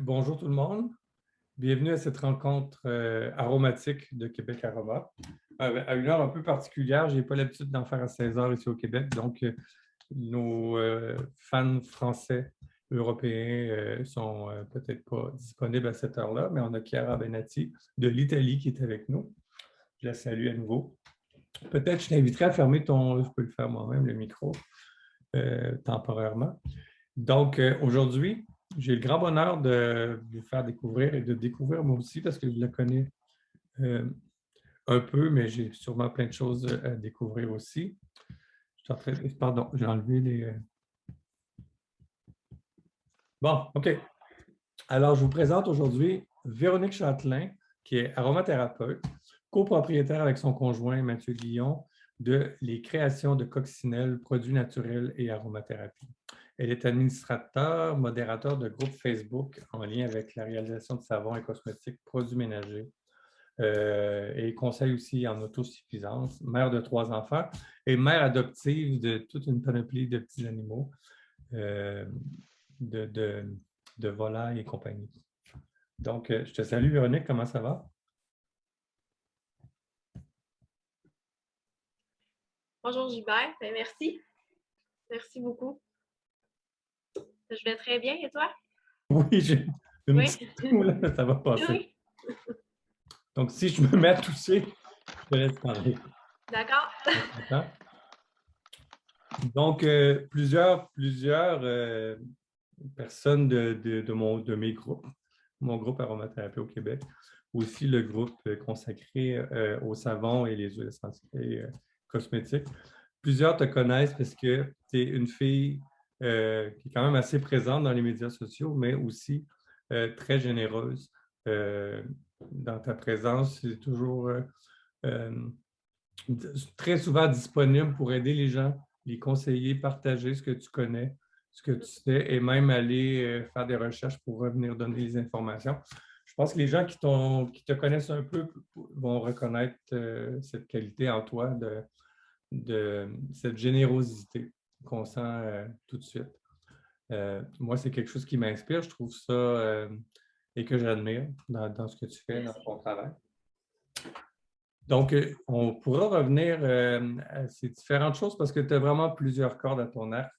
Bonjour tout le monde. Bienvenue à cette rencontre aromatique de Québec Aroma. À une heure un peu particulière, je n'ai pas l'habitude d'en faire à 16 heures ici au Québec. Donc, nos fans français, européens sont peut-être pas disponibles à cette heure-là, mais on a Chiara Benatti de l'Italie qui est avec nous. Je la salue à nouveau. Peut-être je t'inviterai à fermer je peux le faire moi-même, le micro, temporairement. Donc, aujourd'hui, j'ai le grand bonheur de vous faire découvrir et de découvrir moi aussi parce que je le connais un peu, mais j'ai sûrement plein de choses à découvrir aussi. Pardon, j'ai enlevé les... Bon, OK. Alors, je vous présente aujourd'hui Véronique Châtelain, qui est aromathérapeute, copropriétaire avec son conjoint Mathieu Guillon de Les Créations de Coccinelle, produits naturels et aromathérapie. Elle est administrateur, modérateur de groupe Facebook en lien avec la réalisation de savons et cosmétiques, produits ménagers et conseille aussi en autosuffisance, mère de 3 enfants et mère adoptive de toute une panoplie de petits animaux, euh, de, de, de volailles et compagnie. Donc, je te salue, Véronique, comment ça va? Bonjour Gilbert, merci. Merci beaucoup. Je vais très bien et toi? Oui, j'ai une Oui. petite toux, là, ça va passer. Oui. Donc, si je me mets à tousser, je te laisse parler. D'accord. Donc, plusieurs personnes de mes groupes, mon groupe Aromathérapie au Québec, aussi le groupe consacré aux savons et les huiles essentielles et cosmétiques. Plusieurs te connaissent parce que tu es une fille qui est quand même assez présente dans les médias sociaux, mais aussi très généreuse dans ta présence. C'est toujours euh, très souvent disponible pour aider les gens, les conseiller, partager ce que tu connais, ce que tu sais, et même aller faire des recherches pour revenir donner les informations. Je pense que les gens qui te connaissent un peu vont reconnaître cette qualité en toi, de cette générosité qu'on sent tout de suite. Moi, c'est quelque chose qui m'inspire. Je trouve ça et que j'admire dans ce que tu fais, dans Merci. ton travail. Donc, on pourra revenir à ces différentes choses parce que tu as vraiment plusieurs cordes à ton arc.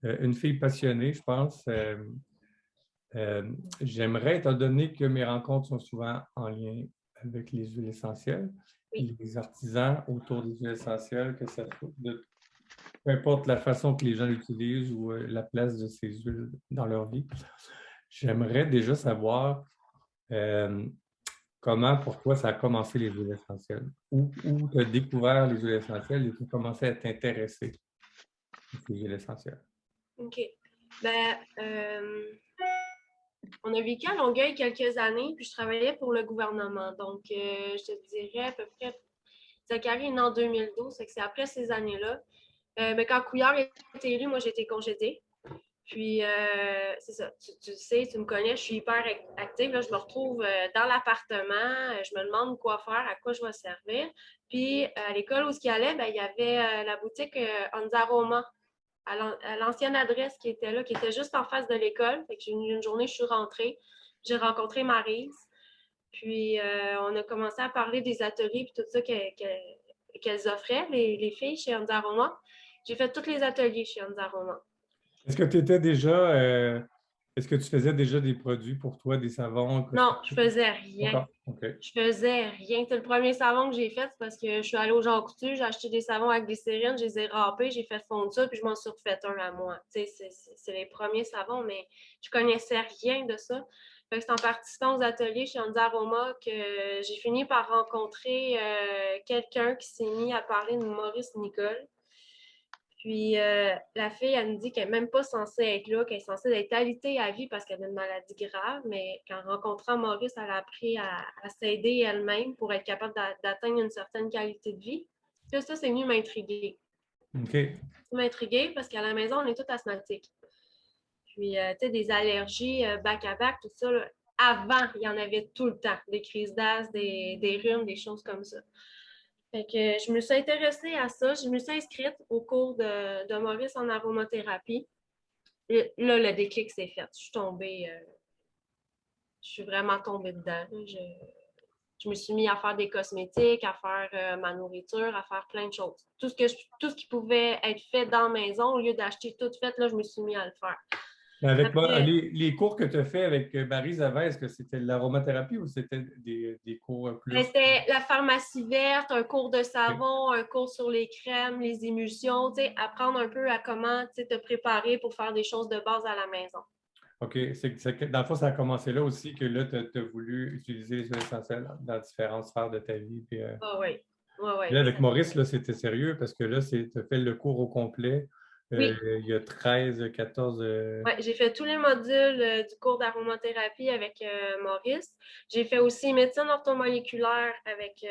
Une fille passionnée, je pense. J'aimerais, étant donné que mes rencontres sont souvent en lien avec les huiles essentielles, Oui. les artisans autour des huiles essentielles, que ça soit peu importe la façon que les gens l'utilisent ou la place de ces huiles dans leur vie. J'aimerais déjà savoir euh, comment, pour toi, ça a commencé les huiles essentielles? Où tu as découvert les huiles essentielles et tu as commencé à t'intéresser à ces huiles essentielles? OK. Ben, on a vécu à Longueuil quelques années, puis je travaillais pour le gouvernement. Donc, je te dirais à peu près, Zachary est né en 2012, c'est après ces années-là. Mais quand Couillard a été élu, moi, j'ai été congédiée. Puis, c'est ça, tu sais, tu me connais, je suis hyper active. Là, je me retrouve dans l'appartement, je me demande quoi faire, à quoi je vais servir. Puis, à l'école où il allait, ben, il y avait la boutique Anzaroma à l'ancienne adresse qui était là, qui était juste en face de l'école. Fait que une journée, je suis rentrée, j'ai rencontré Maryse. Puis, on a commencé à parler des ateliers et tout ça qu'elles offraient, les filles chez Anzaroma. J'ai fait tous les ateliers chez Anzaroma. Est-ce que tu étais déjà, est-ce que tu faisais déjà des produits pour toi, des savons Non, je cosmétiques? faisais rien. D'accord, OK. Je faisais rien. C'est le premier savon que j'ai fait, c'est parce que je suis allée au Jean Coutu, j'ai acheté des savons avec glycérine, je les ai râpés, j'ai fait fondre ça, puis je m'en suis refait un à moi. Tu sais, c'est les premiers savons, mais je connaissais rien de ça. Fait que c'est en participant aux ateliers chez Anza Aroma que j'ai fini par rencontrer quelqu'un qui s'est mis à parler de Maurice Nicole. Puis la fille, elle me dit qu'elle n'est même pas censée être là, qu'elle est censée être alitée à vie parce qu'elle a une maladie grave, mais qu'en rencontrant Maurice, elle a appris à s'aider elle-même pour être capable d'atteindre une certaine qualité de vie. Puis ça, c'est venu m'intriguer. OK. Ça m'a intriguée parce qu'à la maison, on est tous asthmatiques. Puis, tu sais, des allergies back-à-back, tout ça, là, avant, il y en avait tout le temps. Des crises d'asthme, des rhumes, des choses comme ça. Fait que je me suis intéressée à ça. Je me suis inscrite au cours de Maurice en aromathérapie. Là, le déclic s'est fait. Je suis tombée. je suis vraiment tombée dedans. Je me suis mis à faire des cosmétiques, à faire ma nourriture, à faire plein de choses. Tout ce qui pouvait être fait dans la maison, au lieu d'acheter tout fait, là, je me suis mis à le faire. Mais avec Après, les cours que tu as fait avec Barry Zavin, est-ce que c'était de l'aromathérapie ou c'était des cours plus? c'était la pharmacie verte, un cours de OK. savon, un cours sur les crèmes, les émulsions, apprendre un peu à comment te préparer pour faire des choses de base à la maison. OK. Dans le fond, ça a commencé là aussi que là, tu as voulu utiliser les huiles essentielles dans différentes sphères de ta vie. Puis, Ah oui, oui, oui. là, avec Maurice, là, c'était sérieux parce que là, tu as fait le cours au complet. Oui, Il y a 13, 14. ouais, j'ai fait tous les modules du cours d'aromathérapie avec Maurice. J'ai fait aussi médecine orthomoléculaire avec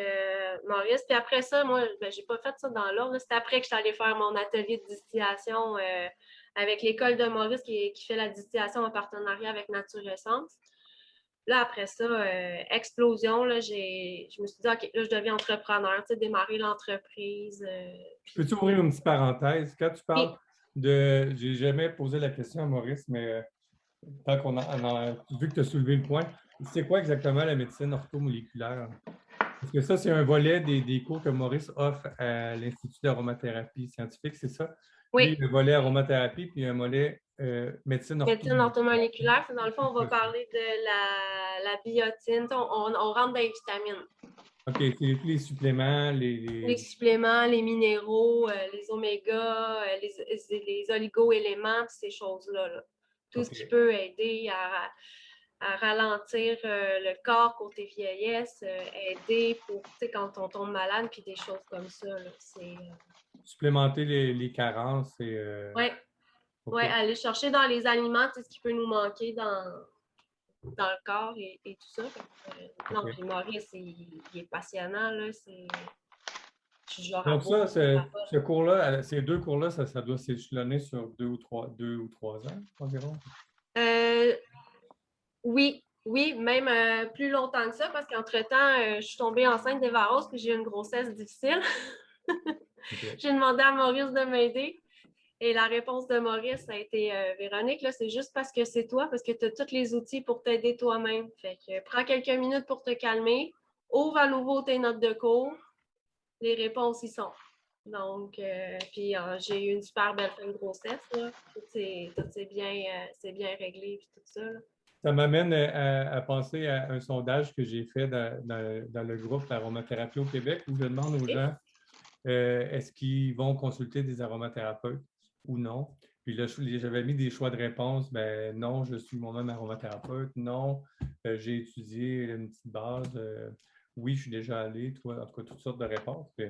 Maurice. Puis après ça, moi, ben, j'ai pas fait ça dans l'ordre. C'est après que je suis allée faire mon atelier de distillation avec l'école de Maurice qui fait la distillation en partenariat avec Nature Essence. Là, après ça, explosion, là, je me suis dit, OK, là, je deviens entrepreneur, démarrer l'entreprise. Peux-tu Puis, ouvrir une petite parenthèse? Quand tu parles oui, de. J'ai jamais posé la question à Maurice, mais tant vu que tu as soulevé le point, c'est quoi exactement la médecine orthomoléculaire? Parce que ça, c'est un volet des cours que Maurice offre à l'Institut d'aromathérapie scientifique, c'est ça? Lui, oui, le volet aromathérapie, puis un volet médecine médecine orthomoléculaire. orthomoléculaire, c'est dans le fond, on va parler de la biotine. On rentre dans les vitamines. OK, c'est tous les suppléments, Les suppléments, les minéraux, les omégas, les oligo-éléments, ces choses-là. Là. Tout ce qui OK. peut aider à ralentir le corps côté vieillesse, aider pour, quand on tombe malade, puis des choses comme ça. Là. Supplémenter les carences et Ouais, OK. ouais, aller chercher dans les aliments ce qui peut nous manquer dans le corps et tout ça. Non, OK. puis Maurice, il est passionnant, là. Je le Donc ravoue, ça, je le ce cours-là, ces deux cours-là, ça doit s'échelonner sur 2 ou 3 ans environ. Euh, oui, oui, même plus longtemps que ça, parce qu'entre-temps, je suis tombée enceinte des varoses, puis j'ai eu une grossesse difficile. OK. J'ai demandé à Maurice de m'aider. Et la réponse de Maurice, ça a été Véronique, là, c'est juste parce que c'est toi, parce que tu as tous les outils pour t'aider toi-même. Fait que prends quelques minutes pour te calmer, ouvre à nouveau tes notes de cours, les réponses y sont. Donc, puis j'ai eu une super belle fin de grossesse. Là. C'est bien réglé puis tout ça. Là. Ça m'amène à penser à un sondage que j'ai fait dans le groupe Aromathérapie au Québec où je demande aux Et, gens est-ce qu'ils vont consulter des aromathérapeutes ou non. Puis là, j'avais mis des choix de réponse. Ben non, je suis moi-même aromathérapeute. Non, j'ai étudié une petite base. Oui, je suis déjà allé. Toi, en tout cas, toutes sortes de réponses. Puis,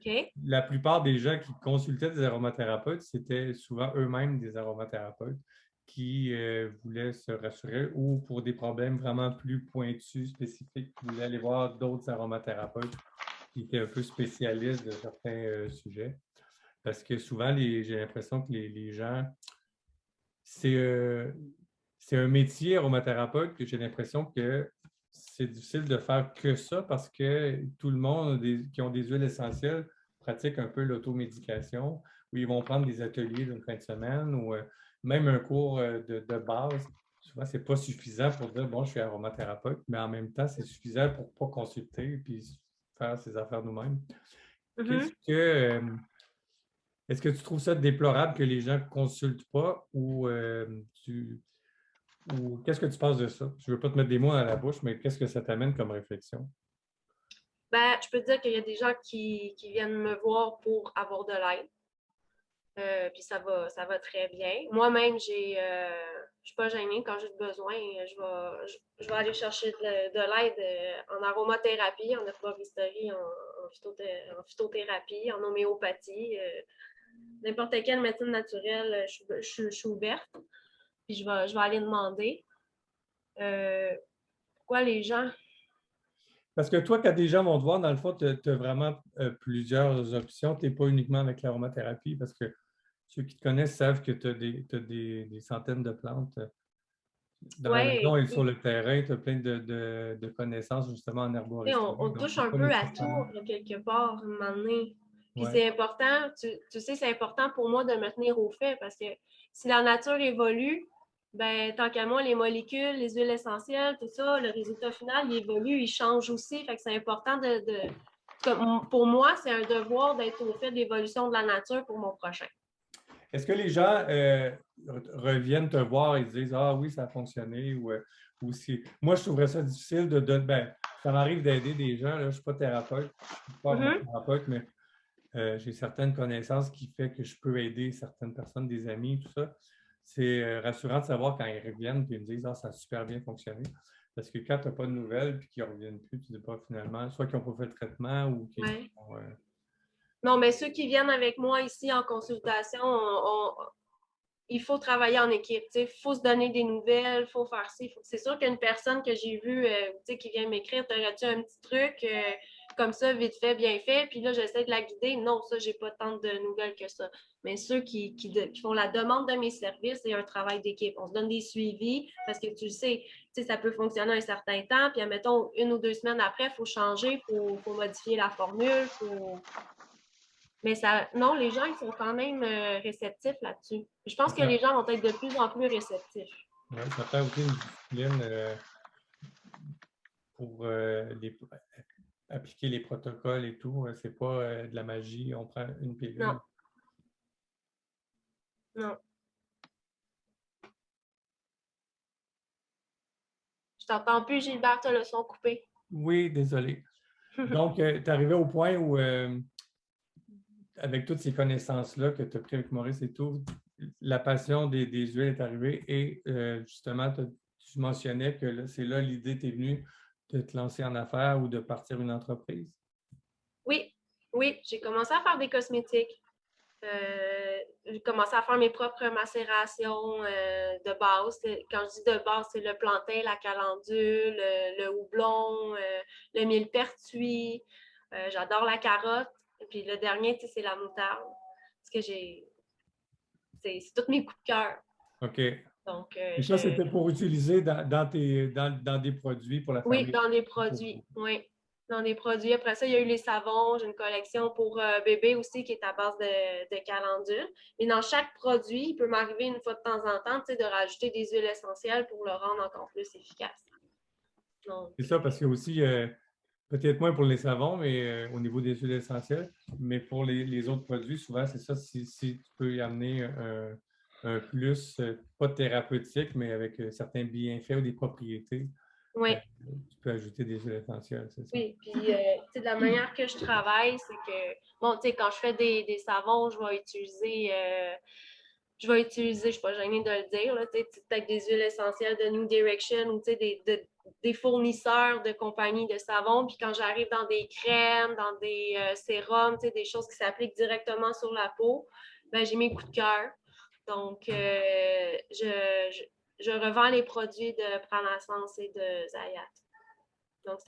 OK. la plupart des gens qui consultaient des aromathérapeutes, c'était souvent eux-mêmes des aromathérapeutes qui voulaient se rassurer ou pour des problèmes vraiment plus pointus, spécifiques, voulaient aller voir d'autres aromathérapeutes qui étaient un peu spécialistes de certains sujets. Parce que souvent, j'ai l'impression que les gens, c'est c'est un métier aromathérapeute que j'ai l'impression que c'est difficile de faire que ça parce que tout le monde qui ont des huiles essentielles pratique un peu l'automédication où ils vont prendre des ateliers d'une fin de semaine ou même un cours de base. Souvent, ce n'est pas suffisant pour dire, bon, je suis aromathérapeute, mais en même temps, c'est suffisant pour ne pas consulter et puis faire ses affaires nous-mêmes. Qu'est-ce Mm-hmm. que, est-ce que tu trouves ça déplorable que les gens ne consultent pas ou qu'est-ce que tu penses de ça? Je ne veux pas te mettre des mots dans la bouche, mais qu'est-ce que ça t'amène comme réflexion? Ben, je peux te dire qu'il y a des gens qui viennent me voir pour avoir de l'aide. Puis ça va très bien. Moi-même, je suis pas gênée quand j'ai besoin. Je vais aller chercher de l'aide en aromathérapie, en herboristerie, en phytothérapie, en homéopathie. N'importe quelle médecine naturelle, je suis ouverte. Puis je vais aller demander. Pourquoi les gens. Parce que toi, quand des gens vont te voir, dans le fond, tu as vraiment plusieurs options. Tu n'es pas uniquement avec l'aromathérapie parce que ceux qui te connaissent savent que tu as, des centaines de plantes dans la maison Ouais, et sur le terrain. Tu as plein de connaissances justement en on herboristerie. Donc, touche ce n'est un pas peu à tout, nécessairement. là, quelque part, à un moment donné. Puis Ouais. c'est important, tu sais, c'est important pour moi de me tenir au fait parce que si la nature évolue, Ben, tant qu'à moi, les molécules, les huiles essentielles, tout ça, le résultat final, il évolue, il change aussi. Fait que c'est important pour moi, c'est un devoir d'être au fait de l'évolution de la nature pour mon prochain. Est-ce que les gens reviennent te voir et disent ah oui, ça a fonctionné ou si. Moi, je trouverais ça difficile de donner. Ben, ça m'arrive d'aider des gens, là, je ne suis pas thérapeute, je ne suis pas thérapeute, mais j'ai certaines connaissances qui fait que je peux aider certaines personnes, des amis, tout ça. C'est rassurant de savoir quand ils reviennent et ils me disent ah, ça a super bien fonctionné. Parce que quand tu n'as pas de nouvelles et qu'ils ne reviennent plus, tu ne dis pas finalement, soit qu'ils n'ont pas fait le traitement ou qu'ils Ouais. ont. Non, mais ceux qui viennent avec moi ici en consultation, il faut travailler en équipe. Il faut se donner des nouvelles, il faut faire ci. C'est sûr qu'une personne que j'ai vue qui vient m'écrire, t'aurais-tu un petit truc comme ça, vite fait, bien fait, puis là, j'essaie de la guider. Non, ça, j'ai pas tant de nouvelles que ça. Mais ceux qui font la demande de mes services, c'est un travail d'équipe. On se donne des suivis parce que tu le sais, ça peut fonctionner un certain temps, puis admettons, 1 ou 2 semaines après, il faut changer, il faut modifier la formule, mais ça, non, les gens, ils sont quand même réceptifs là-dessus. Je pense que les gens vont être de plus en plus réceptifs. Ouais, ça prend aussi une discipline pour appliquer les protocoles et tout. C'est pas de la magie, on prend une pilule. Non. Non. Je t'entends plus, Gilbert, t'as le son coupé. Oui, désolé. Donc, tu es arrivé au point où, avec toutes ces connaissances-là que tu as prises avec Maurice et tout, la passion des huiles est arrivée et justement, tu mentionnais que c'est là l'idée t'est venue de te lancer en affaires ou de partir une entreprise. Oui, oui, j'ai commencé à faire des cosmétiques. J'ai commencé à faire mes propres macérations de base. Quand je dis de base, c'est le plantain, la calendule, le houblon, le millepertuis. J'adore la carotte. Et puis le dernier, c'est la moutarde. Parce que c'est tous mes coups de cœur. OK. Donc, Et ça, c'était pour utiliser dans des produits pour la oui, famille. dans les produits. Oui, dans des produits. Après ça, il y a eu les savons. J'ai une collection pour bébé aussi qui est à base de calendule. Mais dans chaque produit, il peut m'arriver une fois de temps en temps de rajouter des huiles essentielles pour le rendre encore plus efficace. C'est ça, parce qu'il y a aussi, peut-être moins pour les savons, mais au niveau des huiles essentielles, mais pour les autres produits, souvent, c'est ça, si tu peux y amener un plus, pas thérapeutique, mais avec certains bienfaits ou des propriétés, Oui. tu peux ajouter des huiles essentielles, c'est ça? Oui, puis de la manière que je travaille, c'est que, bon, tu sais, quand je fais des savons, je vais utiliser, je ne suis pas gênée de le dire, là, peut-être des huiles essentielles de New Direction ou des fournisseurs de compagnies de savon. Puis quand j'arrive dans des crèmes, dans des sérums, des choses qui s'appliquent directement sur la peau, ben, j'ai mes coups de cœur. Donc, je revends les produits de Pranasens et de Zayat. Donc,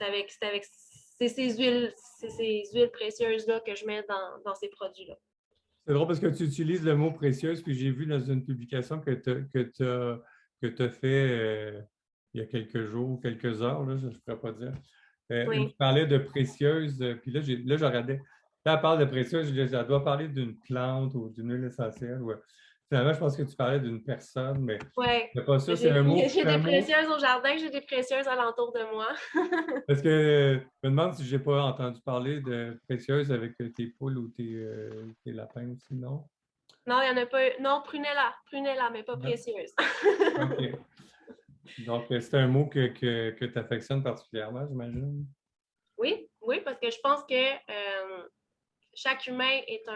c'est ces huiles précieuses-là que je mets dans ces produits-là. C'est drôle parce que tu utilises le mot précieuse, puis j'ai vu dans une publication que tu as fait il y a quelques jours, quelques heures, là, je ne pourrais pas dire. Oui. Tu parlais de précieuse, puis là, je regardais. Là, elle parle de précieuse, je disais, elle doit parler d'une plante ou d'une huile essentielle. Ouais. Finalement, je pense que tu parlais d'une personne, mais Ouais. c'est pas ça, c'est un mot. J'ai des précieuses au jardin, j'ai des précieuses alentour de moi. Parce que je me demande si je n'ai pas entendu parler de précieuses avec tes poules ou tes lapins aussi, non? Non, il n'y en a pas eu. Non, prunella, mais pas Ouais. précieuse. OK. Donc, c'est un mot que tu affectionnes particulièrement, j'imagine. Oui, oui, parce que je pense que chaque humain est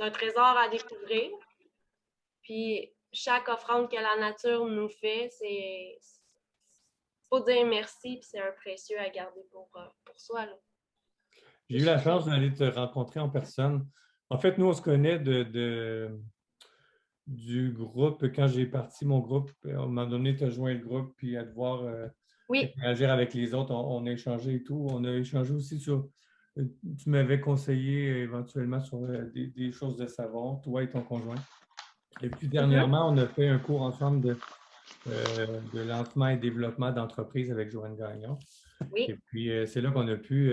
un trésor à découvrir. Puis chaque offrande que la nature nous fait, c'est faut dire merci, puis c'est un précieux à garder pour soi. Là. J'ai eu la chance d'aller te rencontrer en personne. En fait, nous, on se connaît du groupe. Quand j'ai parti mon groupe, à un moment donné, tu as joint le groupe, puis à devoir Oui. interagir avec les autres, on a échangé et tout. On a échangé aussi sur. Tu m'avais conseillé éventuellement sur des choses de savon, toi et ton conjoint. Et puis dernièrement, on a fait un cours ensemble de lancement et développement d'entreprise avec Joanne Gagnon. Oui. Et puis, c'est là qu'on a pu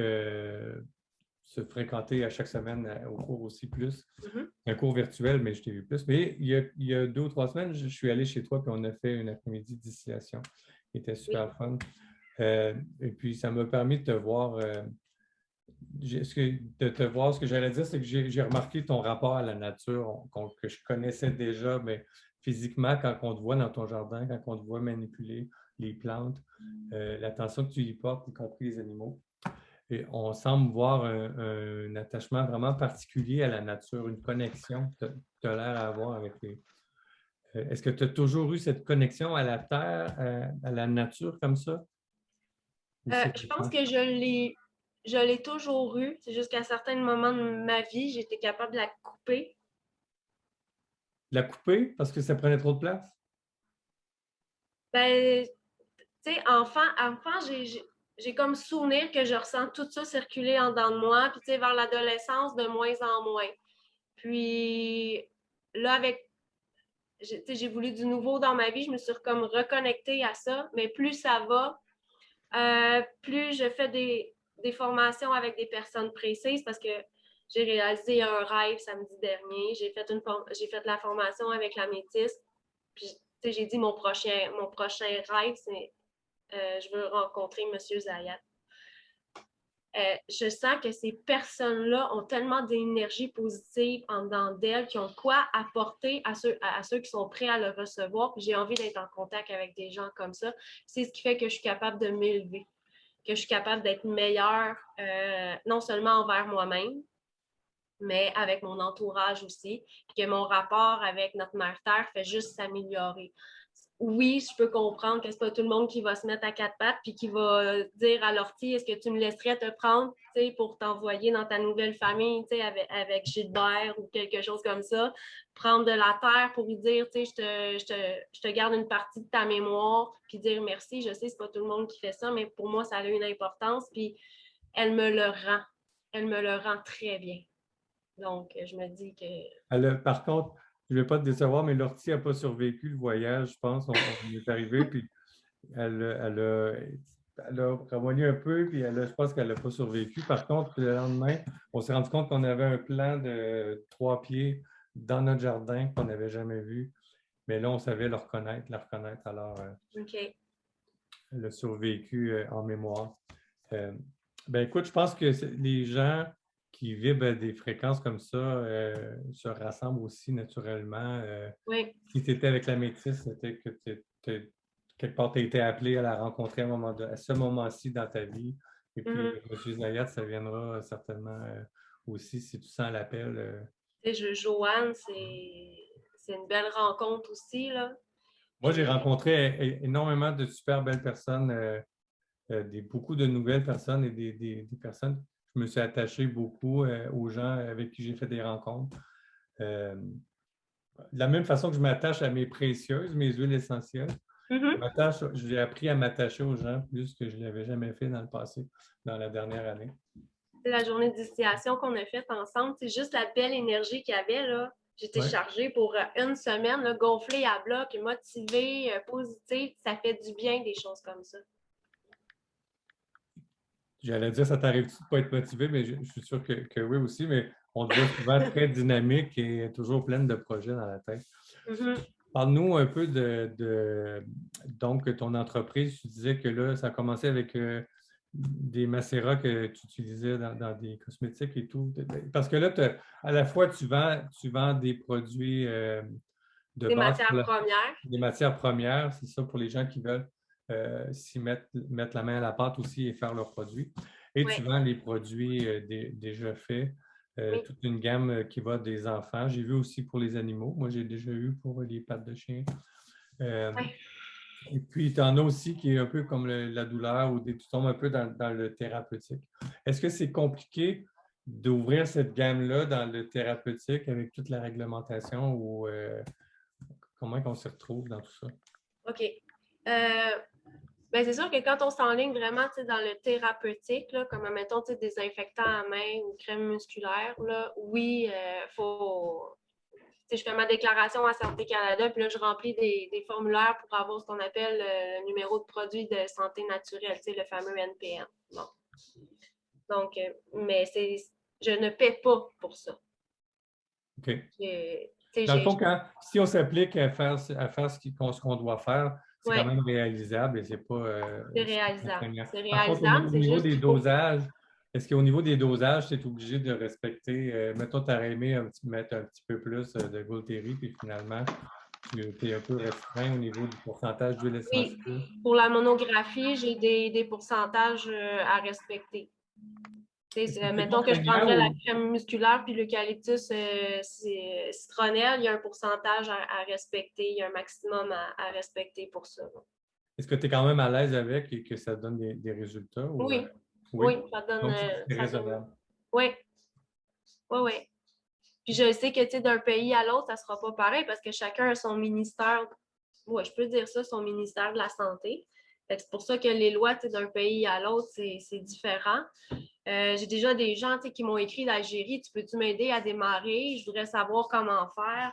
se fréquenter à chaque semaine au cours aussi plus. Mhm. Un cours virtuel, mais je t'ai vu plus. Mais il y a 2 ou 3 semaines, je suis allé chez toi, puis on a fait une après-midi de distillation qui était Oui. super fun. Et puis, ça m'a permis de te voir. De te voir, ce que j'allais dire, c'est que j'ai remarqué ton rapport à la nature que je connaissais déjà, mais physiquement, quand on te voit dans ton jardin, quand on te voit manipuler les plantes, l'attention que tu y portes, y compris les animaux. Et on semble voir un attachement vraiment particulier à la nature, une connexion que tu as l'air à avoir avec les. Est-ce que tu as toujours eu cette connexion à la terre, à la nature comme ça? Ou c'est Je pense récent? que je l'ai toujours eu. C'est juste qu'à certains moments de ma vie, j'étais capable de la couper. La couper parce que ça prenait trop de place? Ben, tu sais, enfant, j'ai comme souvenir que je ressens tout ça circuler en dedans de moi. Puis, tu sais, vers l'adolescence, de moins en moins. Puis, là, j'ai voulu du nouveau dans ma vie. Je me suis comme reconnectée à ça. Mais plus ça va, plus je fais des formations avec des personnes précises parce que j'ai réalisé un rêve samedi dernier. J'ai fait la formation avec la métisse. Puis, j'ai dit mon prochain rêve, c'est je veux rencontrer M. Zayat. Je sens que ces personnes-là ont tellement d'énergie positive en dedans d'elles qui ont quoi apporter à ceux qui sont prêts à le recevoir. Puis j'ai envie d'être en contact avec des gens comme ça. C'est ce qui fait que je suis capable de m'élever, que je suis capable d'être meilleure, non seulement envers moi-même, mais avec mon entourage aussi, puis que mon rapport avec notre mère Terre fait juste s'améliorer. Oui, je peux comprendre que c'est pas tout le monde qui va se mettre à quatre pattes puis qui va dire à l'ortie, est-ce que tu me laisserais te prendre, pour t'envoyer dans ta nouvelle famille, avec Gilbert ou quelque chose comme ça, prendre de la terre pour lui dire, je te garde une partie de ta mémoire, puis dire merci. Je sais, c'est pas tout le monde qui fait ça, mais pour moi, ça a une importance, puis elle me le rend. Elle me le rend très bien. Donc, je me dis que. Par contre, je ne vais pas te décevoir, mais l'ortie n'a pas survécu le voyage, je pense. On est arrivé, puis elle a remogné un peu, puis je pense qu'elle n'a pas survécu. Par contre, le lendemain, on s'est rendu compte qu'on avait un plan de 3 pieds dans notre jardin qu'on n'avait jamais vu. Mais là, on savait la reconnaître. Alors, OK. elle a survécu en mémoire. Euh, ben écoute, je pense que les gens qui vibrent à des fréquences comme ça se rassemblent aussi naturellement. Oui. Si tu étais avec la métisse, c'était que quelque part, tu as été appelé à la rencontrer à ce moment-ci dans ta vie. Et puis, Mhm. M. Zayat, ça viendra certainement aussi si tu sens l'appel. Joanne, c'est une belle rencontre aussi, là. Moi, j'ai Puis, rencontré énormément de super belles personnes, beaucoup de nouvelles personnes et des personnes. Je me suis attaché beaucoup aux gens avec qui j'ai fait des rencontres. Euh, de la même façon que je m'attache à mes précieuses, mes huiles essentielles, mhm. j'ai appris à m'attacher aux gens plus que je ne l'avais jamais fait dans le passé, dans la dernière année. C'est la journée de distillation qu'on a faite ensemble. C'est juste la belle énergie qu'il y avait, là. J'étais Ouais. chargée pour une semaine, là, gonflée à bloc, motivée, positive. Ça fait du bien, des choses comme ça. J'allais dire, ça t'arrive-tu de ne pas être motivé, mais je suis sûr que oui aussi, mais on te voit souvent très dynamique et toujours pleine de projets dans la tête. Mhm. Parle-nous un peu donc ton entreprise. Tu disais que là, ça a commencé avec des macérats que tu utilisais dans des cosmétiques et tout. Parce que là, à la fois, tu vends des produits de Des base, matières premières. des matières premières, c'est ça pour les gens qui veulent mettre la main à la pâte aussi et faire leurs produits. Et tu Oui, vends les produits déjà faits, oui, toute une gamme qui va des enfants. J'ai vu aussi pour les animaux. Moi, j'ai déjà eu pour les pattes de chien. Euh, oui. et puis, tu en as aussi qui est un peu comme la douleur ou tu tombes un peu dans le thérapeutique. Est-ce que c'est compliqué d'ouvrir cette gamme-là dans le thérapeutique avec toute la réglementation ou comment on s'y retrouve dans tout ça? OK. Ben, c'est sûr que quand on s'enligne vraiment dans le thérapeutique, là, comme mettons désinfectant à main ou crème musculaire, là, oui, faut. Je fais ma déclaration à Santé Canada, puis là, je remplis des formulaires pour avoir ce qu'on appelle le numéro de produit de santé naturelle, le fameux NPN. Bon. Donc, mais je ne paie pas pour ça. OK. Dans le fond, si on s'applique à faire ce qu'on doit faire, c'est quand même réalisable et c'est pas. C'est réalisable. Par contre, au niveau des dosages, est-ce qu'au niveau des dosages, tu es obligé de respecter, mettons, tu aurais aimé mettre un petit peu plus de Gaultéry, puis finalement, tu es un peu restreint au niveau du pourcentage d'huile essentielle? Oui, pour la monographie, j'ai des pourcentages à respecter. Mettons que je prendrais la crème musculaire puis l'eucalyptus citronnelle, il y a un pourcentage à respecter, il y a un maximum à respecter pour ça. Est-ce que tu es quand même à l'aise avec et que ça donne des résultats? Ou, oui. Oui, ça donne. Donc, c'est raisonnable. Oui. Oui. Puis je sais que, tu sais, d'un pays à l'autre, ça ne sera pas pareil parce que chacun a son ministère, je peux dire ça, son ministère de la Santé. C'est pour ça que les lois, d'un pays à l'autre, c'est différent. J'ai déjà des gens qui m'ont écrit d'Algérie, tu peux-tu m'aider à démarrer? Je voudrais savoir comment faire,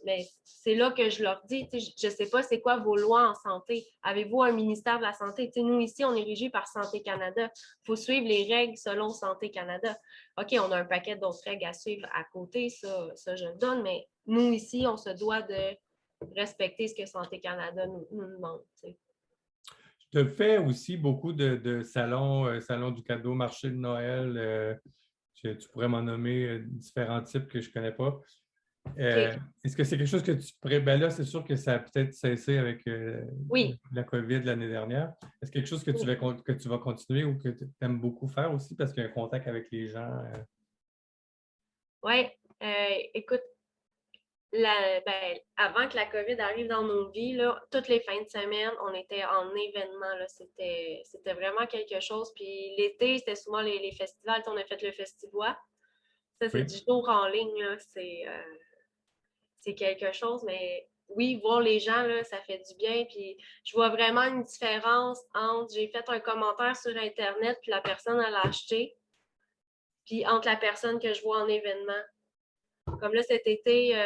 Mais c'est là que je leur dis, je ne sais pas c'est quoi vos lois en santé. Avez-vous un ministère de la Santé? Nous, ici, on est régi par Santé Canada. Il faut suivre les règles selon Santé Canada. OK, on a un paquet d'autres règles à suivre à côté, ça je le donne, mais nous, ici, on se doit de respecter ce que Santé Canada nous demande. Tu as fait aussi beaucoup de salons, salon du cadeau, marché de Noël. Tu pourrais m'en nommer différents types que je ne connais pas. Est-ce que c'est quelque chose que tu pourrais... Ben là, c'est sûr que ça a peut-être cessé avec la COVID l'année dernière. Est-ce quelque chose que tu vas continuer ou que tu aimes beaucoup faire aussi parce qu'il y a un contact avec les gens? Oui. Écoute, avant que la COVID arrive dans nos vies, là, toutes les fins de semaine, on était en événement. C'était vraiment quelque chose. Puis l'été, c'était souvent les festivals. On a fait le Festivois. Ça, c'est du jour en ligne. Là. C'est quelque chose, mais oui, voir les gens, là, ça fait du bien. Puis je vois vraiment une différence entre j'ai fait un commentaire sur Internet, puis la personne, elle a acheté, puis entre la personne que je vois en événement. Comme là, cet été,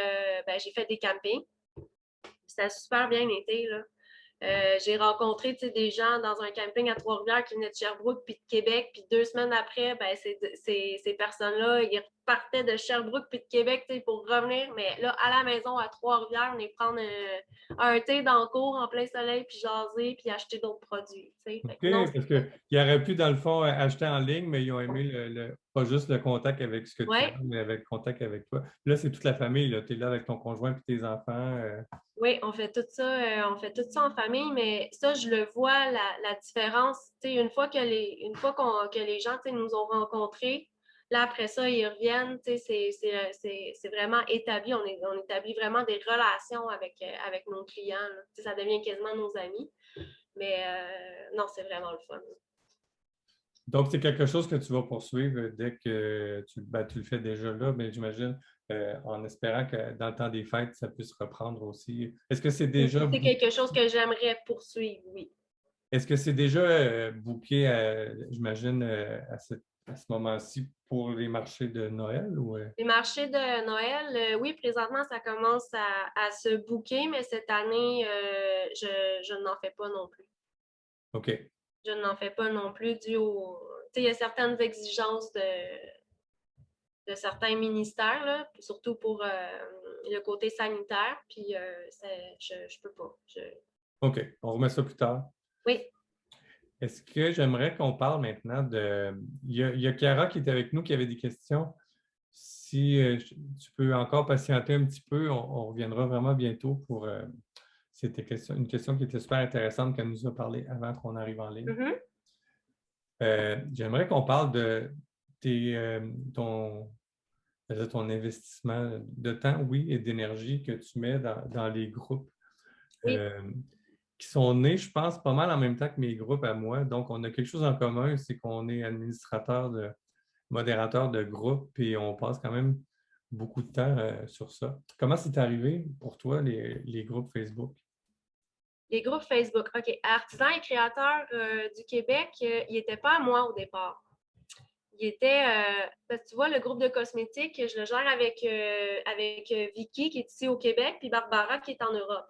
j'ai fait des campings. Ça a super bien été, là. J'ai rencontré des gens dans un camping à Trois-Rivières qui venaient de Sherbrooke puis de Québec. Puis 2 semaines après, ces personnes-là, ils repartaient de Sherbrooke puis de Québec pour revenir. Mais là, à la maison, à Trois-Rivières, on est prendre un thé dans le cours en plein soleil, puis jaser, puis acheter d'autres produits. OK, parce qu'ils auraient pu, dans le fond, acheter en ligne, mais ils ont aimé pas juste le contact avec ce que tu as, mais avec le contact avec toi. Puis là, c'est toute la famille. Tu es là avec ton conjoint et tes enfants. Oui, on fait tout ça en famille, mais ça, je le vois, la différence. Une fois que les gens nous ont rencontrés, là, après ça, ils reviennent. C'est vraiment établi. On établit vraiment des relations avec nos clients. Ça devient quasiment nos amis. Mais non, c'est vraiment le fun. Donc, c'est quelque chose que tu vas poursuivre dès que tu le fais déjà là, mais j'imagine en espérant que dans le temps des fêtes, ça puisse reprendre aussi. Est-ce que c'est déjà... C'est quelque chose que j'aimerais poursuivre, oui. Est-ce que c'est déjà booké, j'imagine, à ce moment-ci pour les marchés de Noël? Ou, Les marchés de Noël, oui, présentement, ça commence à se booker, mais cette année, je n'en fais pas non plus. OK. Je n'en fais pas non plus dû au... Il y a certaines exigences de certains ministères, là, surtout pour le côté sanitaire, puis je peux pas. OK. On remet ça plus tard. Oui. Est-ce que j'aimerais qu'on parle maintenant de... Il y a Chiara qui est avec nous, qui avait des questions. Si tu peux encore patienter un petit peu, on reviendra vraiment bientôt pour... C'était une question qui était super intéressante qu'elle nous a parlé avant qu'on arrive en ligne. J'aimerais qu'on parle de ton investissement de temps, oui, et d'énergie que tu mets dans les groupes qui sont nés, je pense, pas mal en même temps que mes groupes à moi. Donc, on a quelque chose en commun, c'est qu'on est modérateur de groupe et on passe quand même beaucoup de temps sur ça. Comment c'est arrivé pour toi, les groupes Facebook? Les groupes Facebook. OK. Artisans et créateurs du Québec, ils n'étaient pas à moi au départ. Il était, parce que tu vois, le groupe de cosmétiques, je le gère avec Vicky qui est ici au Québec, puis Barbara qui est en Europe.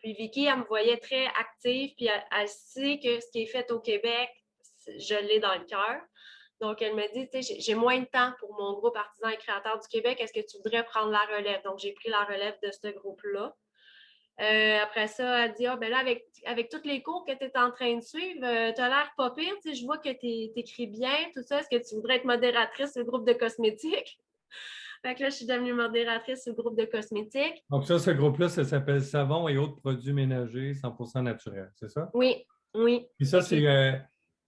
Puis Vicky, elle me voyait très active, puis elle sait que ce qui est fait au Québec, je l'ai dans le cœur. Donc, elle me dit, tu sais, j'ai moins de temps pour mon groupe Artisans et créateurs du Québec. Est-ce que tu voudrais prendre la relève? Donc, j'ai pris la relève de ce groupe-là. Après ça, elle dit, ah, ben là, avec tous les cours que tu es en train de suivre, tu as l'air pas pire. Tu sais, je vois que tu écris bien, tout ça. Est-ce que tu voudrais être modératrice sur le groupe de cosmétiques? Fait que là, je suis devenue modératrice sur le groupe de cosmétiques. Donc, ça, ce groupe-là, ça s'appelle Savon et autres produits ménagers 100% naturels, c'est ça? Oui, oui. Et ça, c'est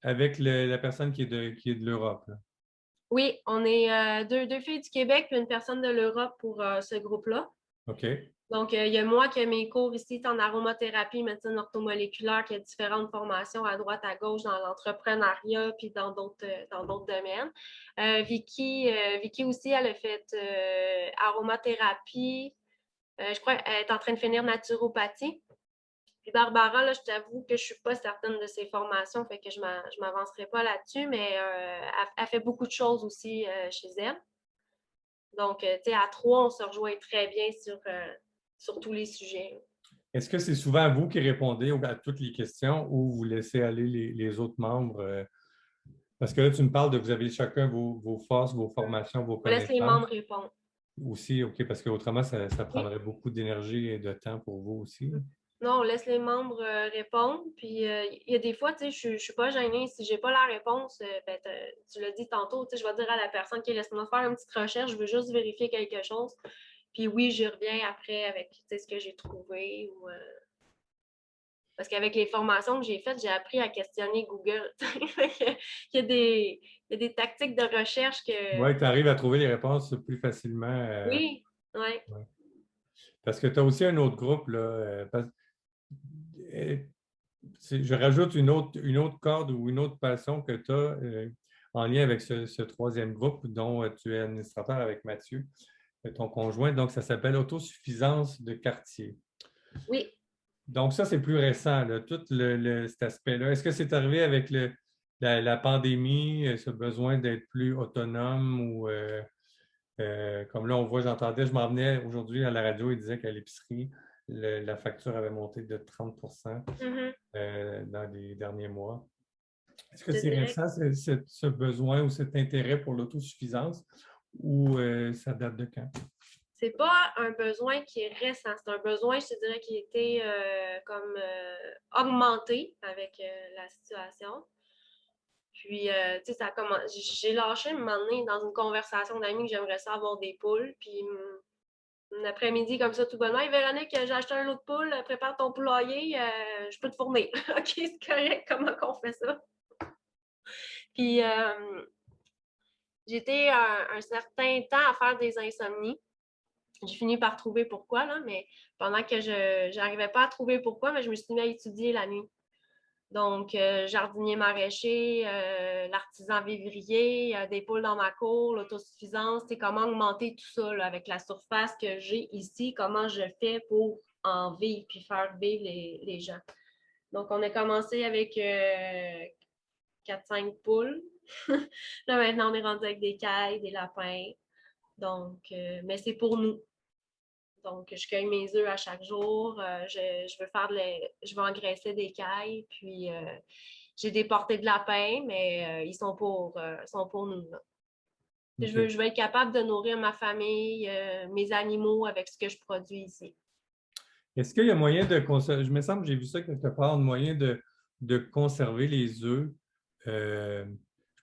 avec la personne qui est de l'Europe, là. Oui, on est deux filles du Québec puis une personne de l'Europe pour ce groupe-là. OK. Donc, il y a moi qui ai mes cours ici en aromathérapie, médecine orthomoléculaire, qui a différentes formations à droite, à gauche dans l'entrepreneuriat puis dans d'autres domaines. Vicky aussi, elle a fait aromathérapie. Je crois qu'elle est en train de finir naturopathie. Puis Barbara, là, je t'avoue que je ne suis pas certaine de ses formations, fait que je ne m'avancerai pas là-dessus, mais elle fait beaucoup de choses aussi chez elle. Donc, tu sais, à trois, on se rejoint très bien sur tous les sujets. Est-ce que c'est souvent vous qui répondez à toutes les questions ou vous laissez aller les autres membres? Parce que là, tu me parles de vous avez chacun vos forces, vos formations, vos On laisse les membres connaissances. répondre. Aussi, OK, parce qu'autrement, ça Oui. prendrait beaucoup d'énergie et de temps pour vous aussi. Non, on laisse les membres répondre. Puis, il y a des fois, tu sais, je ne suis pas gênée. Si je n'ai pas la réponse, ben, tu l'as dit tantôt, tu sais, je vais dire à la personne qui laisse-moi faire une petite recherche, je veux juste vérifier quelque chose. Puis oui, je reviens après avec tu sais, ce que j'ai trouvé. Parce qu'avec les formations que j'ai faites, j'ai appris à questionner Google. il y a des tactiques de recherche que. Oui, tu arrives à trouver les réponses plus facilement. Oui, oui. Ouais. Parce que tu as aussi un autre groupe, là. Euh, je rajoute une autre corde ou une autre passion que tu as en lien avec ce troisième groupe dont tu es administrateur avec Mathieu, ton conjoint. Donc, ça s'appelle Autosuffisance de quartier. Oui. Donc, ça, c'est plus récent, là, tout cet aspect-là. Est-ce que c'est arrivé avec la pandémie, ce besoin d'être plus autonome ou comme là, on voit, j'entendais, je m'en venais aujourd'hui à la radio, il disait qu'à l'épicerie, la facture avait monté de 30 Mhm. dans les derniers mois. Est-ce que Je te c'est dirais que récent, ce besoin ou cet intérêt pour l'autosuffisance ou ça date de quand? c'est pas un besoin qui est récent, c'est un besoin, je te dirais, qui a été comme augmenté avec la situation. Puis, tu sais, j'ai lâché un moment donné dans une conversation d'amis que j'aimerais ça avoir des poules. Puis, un après-midi comme ça, tout bonnement, hey, Véronique, j'ai acheté un lot de poules, prépare ton poulailler, je peux te fournir. OK, c'est correct, comment qu'on fait ça? Puis, j'ai été un certain temps à faire des insomnies. J'ai fini par trouver pourquoi, là, mais pendant que je n'arrivais pas à trouver pourquoi, mais je me suis mis à étudier la nuit. Donc, jardinier maraîcher, l'artisan vivrier, des poules dans ma cour, l'autosuffisance, c'est comment augmenter tout ça là, avec la surface que j'ai ici, comment je fais pour en vivre puis faire vivre les gens. Donc, on a commencé avec 4-5 poules. Là, maintenant, on est rendu avec des cailles, des lapins. Donc, mais c'est pour nous. Donc, je cueille mes œufs à chaque jour. Je veux engraisser des cailles. Puis, j'ai des portées de lapin, mais ils sont pour nous. Là. OK. Je veux être capable de nourrir ma famille, mes animaux avec ce que je produis ici. Est-ce qu'il y a moyen de conserver, je me semble que j'ai vu ça quelque part, un moyen de conserver les œufs. Je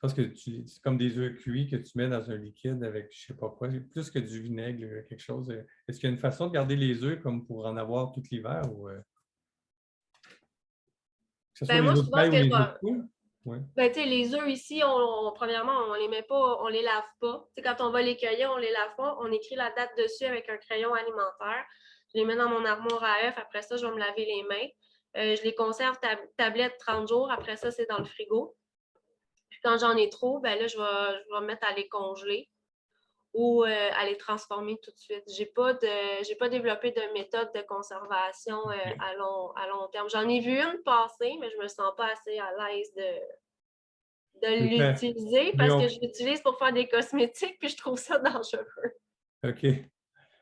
pense que c'est comme des œufs cuits que tu mets dans un liquide avec je ne sais pas quoi, plus que du vinaigre, quelque chose. Est-ce qu'il y a une façon de garder les œufs comme pour en avoir tout l'hiver ou que ce soit Ben les moi, œufs de souvent, ce paille ou que je les œufs de vais. poule? Oui. Ben, tu sais, les œufs ici, premièrement, on les met pas, on les lave pas. Tu sais, quand on va les cueillir, on les lave pas. On écrit la date dessus avec un crayon alimentaire. Je les mets dans mon armoire à œufs. Après ça, je vais me laver les mains. Je les conserve tablette 30 jours. Après ça, c'est dans le frigo. Puis quand j'en ai trop, ben là, je vais me mettre à les congeler ou à les transformer tout de suite. J'ai pas développé de méthode de conservation OK. à long terme. J'en ai vu une passer, mais je me sens pas assez à l'aise de Mais, l'utiliser mais parce que on, je l'utilise pour faire des cosmétiques puis je trouve ça dangereux. OK.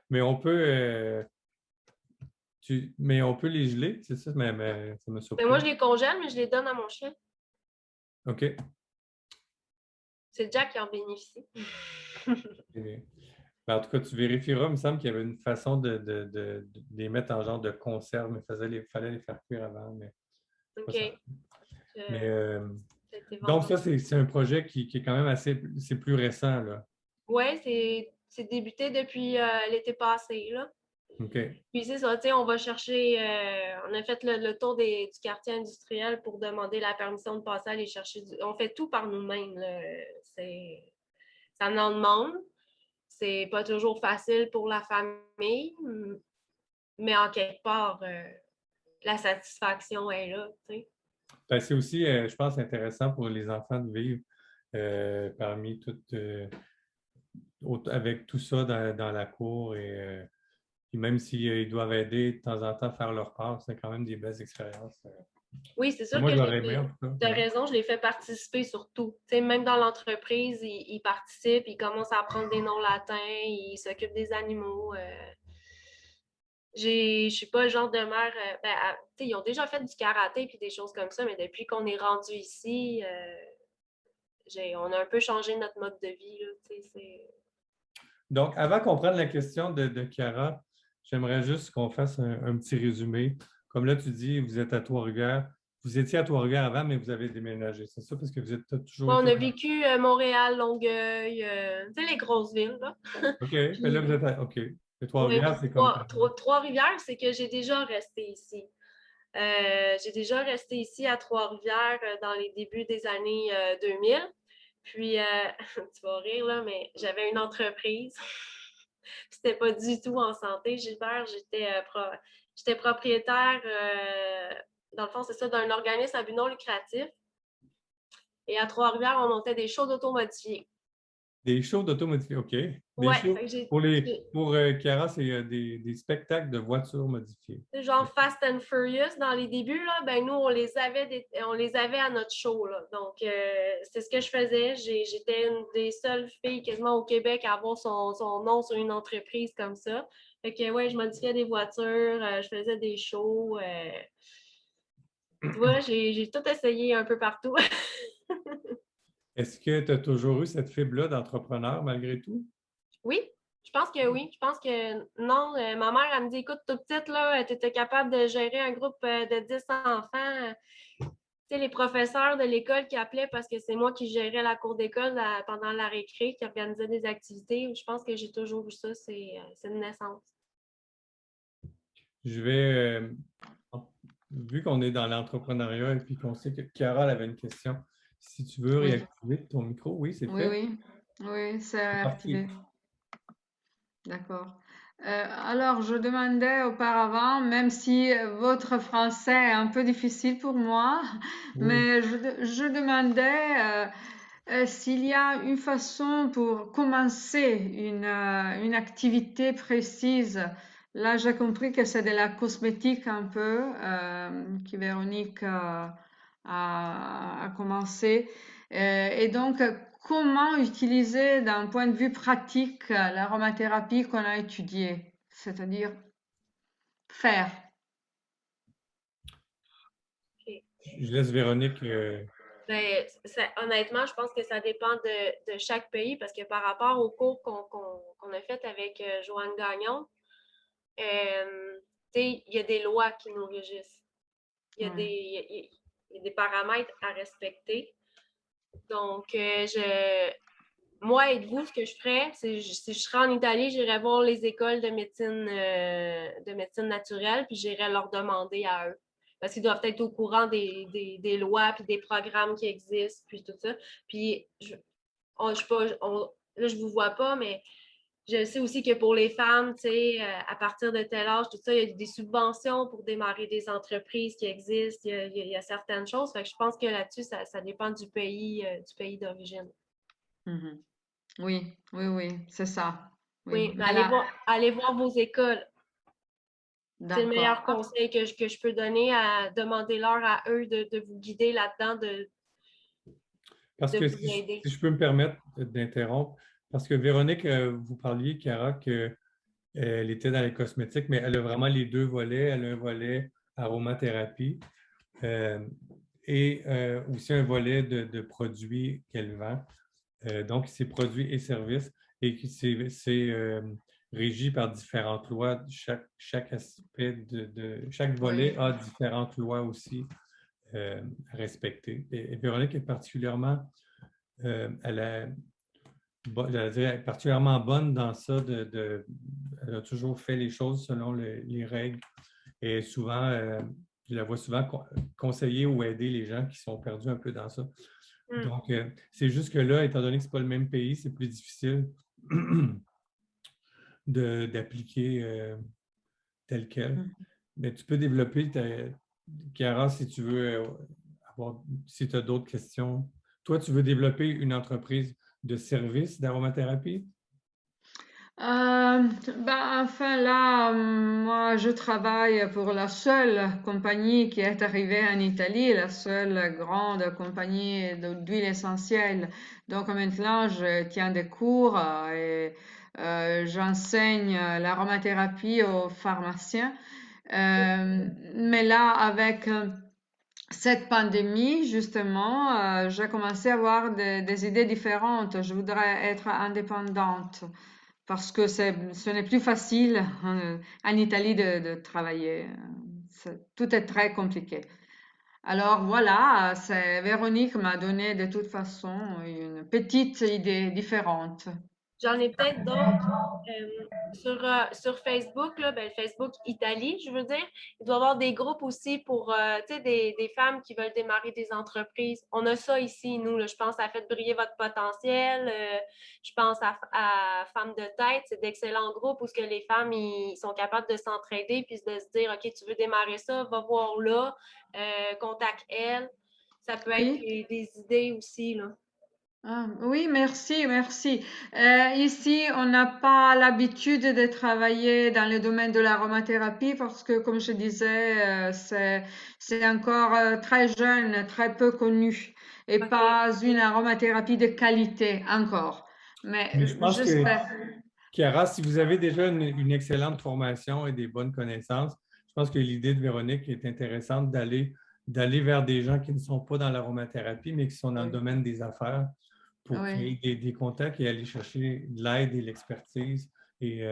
Mais on peut, mais on peut les geler, c'est ça, mais ça m'a Mais moi, surpris. je les congèle, mais je les donne à mon chien. OK. c'est Jack qui en bénéficie. Et- ben, en tout cas, tu vérifieras. Il me semble qu'il y avait une façon de les mettre en genre de conserve, mais il fallait les faire cuire avant. Mais, pas ça. OK. Mais, C'était donc, ça, vendredi. c'est un projet qui est quand même c'est plus récent, là. Oui, c'est débuté depuis l'été passé, là. OK. Puis c'est ça, tu sais, on va chercher, on a fait le tour du quartier industriel pour demander la permission de passer aller chercher on fait tout par nous-mêmes, là. Ça en demande. C'est pas toujours facile pour la famille, mais en quelque part, la satisfaction est là, tu sais. Ben, c'est aussi, je pense, intéressant pour les enfants de vivre parmi toutes, avec tout ça dans la cour. Puis même s'ils doivent aider de temps en temps à faire leur part, c'est quand même des belles expériences. Oui, c'est sûr Moi, que je je l'aurais les aimé, en fais. tout cas. Tu as Ouais. raison, je les fais participer surtout. Tu sais, même dans l'entreprise, ils participent, ils commencent à apprendre des noms latins, ils s'occupent des animaux. Je suis pas le genre de mère. Tu sais, ils ont déjà fait du karaté et des choses comme ça, mais depuis qu'on est rendu ici, on a un peu changé notre mode de vie. Là, tu sais, Donc, avant qu'on prenne la question de Chiara, j'aimerais juste qu'on fasse un petit résumé. Comme là, tu dis, vous êtes à Trois-Rivières. Vous étiez à Trois-Rivières avant, mais vous avez déménagé. C'est ça parce que vous êtes t'as toujours Bon, on été. a vécu Montréal, Longueuil, tu sais, les grosses villes. Là. OK. Mais là, vous Puis, êtes à. OK. Et oui, Trois-Rivières, puis c'est comme. Trois-Rivières, c'est que j'ai déjà resté ici. J'ai déjà resté ici à Trois-Rivières dans les débuts des années 2000. Puis, tu vas rire, là, mais j'avais une entreprise. C'était pas du tout en santé, Gilbert. J'étais propriétaire, dans le fond, c'est ça, d'un organisme à but non lucratif. Et à Trois-Rivières, on montait des shows d'automodifiés. Des shows d'automodifiés. OK. Des Ouais, shows. fait que Pour Chiara, c'est des spectacles de voitures modifiées. genre Fast and Furious dans les débuts, là, ben nous, on les avait à notre show. Là. Donc, c'est ce que je faisais. J'étais une des seules filles quasiment au Québec à avoir son nom sur une entreprise comme ça. Fait que, ouais, je modifiais des voitures, je faisais des shows. Tu vois, j'ai tout essayé un peu partout. Est-ce que tu as toujours eu cette fibre-là d'entrepreneur malgré tout? Oui, je pense que oui. Je pense que non. Ma mère, elle me dit, écoute, toute petite, là, tu étais capable de gérer un groupe de 10 enfants. Tu sais, les professeurs de l'école qui appelaient parce que c'est moi qui gérais la cour d'école pendant la récré, qui organisait des activités. Je pense que j'ai toujours eu ça, c'est une naissance. Je vais, vu qu'on est dans l'entrepreneuriat et puis qu'on sait que Chiara elle avait une question, si tu veux Oui, réactiver ton micro, oui, c'est oui, fait. oui, oui, c'est C'est parti. activé. D'accord. Alors, je demandais auparavant, même si votre français est un peu difficile pour moi, Oui. mais je demandais s'il y a une façon pour commencer une activité précise. Là, j'ai compris que c'est de la cosmétique un peu, que Véronique a commencé. Et donc, comment utiliser d'un point de vue pratique l'aromathérapie qu'on a étudiée, c'est-à-dire faire. OK. Je laisse Véronique. Ben, honnêtement, je pense que ça dépend de chaque pays parce que par rapport au cours qu'on a fait avec Joanne Gagnon, il y a des lois qui nous régissent. Il y a des, Ouais. il y a des paramètres à respecter. Donc, moi et vous, ce que je ferais, c'est si je serais en Italie, j'irais voir les écoles de médecine naturelle, puis j'irais leur demander à eux. Parce qu'ils doivent être au courant des lois, puis des programmes qui existent, puis tout ça. Puis, là, je vous vois pas, mais je sais aussi que pour les femmes, tu sais, à partir de tel âge, tout ça, il y a des subventions pour démarrer des entreprises qui existent. Il y a certaines choses. Fait que je pense que là-dessus, ça dépend du pays d'origine. Mhm. Oui, oui, oui, c'est ça. Oui, Oui, mais mais là, allez voir vos écoles. C'est le meilleur d'accord. conseil que je peux donner à demander leur à eux de vous guider là-dedans, Parce de que vous si aider. je peux me permettre d'interrompre, parce que Véronique, vous parliez, Chiara, qu'elle était dans les cosmétiques, mais elle a vraiment les deux volets. Elle a un volet aromathérapie euh, et aussi un volet de produits qu'elle vend. Donc, c'est produits et services et c'est régi par différentes lois. Chaque aspect chaque volet Oui. a différentes lois aussi à respecter. Et Véronique est particulièrement, elle a je dirais, particulièrement bonne dans ça. Elle a toujours fait les choses selon les règles. Et souvent, je la vois souvent conseiller ou aider les gens qui sont perdus un peu dans ça. Mm. Donc, c'est juste que là, étant donné que ce n'est pas le même pays, c'est plus difficile d'appliquer tel quel. Mais tu peux développer Chiara, si tu veux si tu as d'autres questions. Toi, tu veux développer une entreprise de service d'aromathérapie? Enfin là, moi je travaille pour la seule compagnie qui est arrivée en Italie, la seule grande compagnie d'huile essentielle. Donc maintenant je tiens des cours et j'enseigne l'aromathérapie aux pharmaciens. Mais là, avec cette pandémie, justement, j'ai commencé à avoir des idées différentes. Je voudrais être indépendante parce que ce n'est plus facile en Italie de travailler. Tout est très compliqué. Alors voilà, Véronique m'a donné de toute façon une petite idée différente. J'en ai peut-être d'autres. Sur Facebook, là, ben, Facebook Italie, je veux dire, il doit y avoir des groupes aussi pour tu sais, des femmes qui veulent démarrer des entreprises. On a ça ici, nous. Là, je pense à Faites briller votre potentiel. Je pense à Femmes de tête. C'est d'excellents groupes où ce que les femmes ils sont capables de s'entraider puis de se dire, OK, tu veux démarrer ça, va voir là, contacte elle. Ça peut être Oui. des idées aussi, là. Ah, oui, merci, merci. Ici, on n'a pas l'habitude de travailler dans le domaine de l'aromathérapie parce que, comme je disais, c'est encore très jeune, très peu connu et OK. pas une aromathérapie de qualité encore. Mais Mais je pense que, j'espère. Chiara, si vous avez déjà une excellente formation et des bonnes connaissances, je pense que l'idée de Véronique est intéressante d'aller vers des gens qui ne sont pas dans l'aromathérapie, mais qui sont dans le Oui, domaine des affaires pour oui, créer des contacts et aller chercher de l'aide et l'expertise et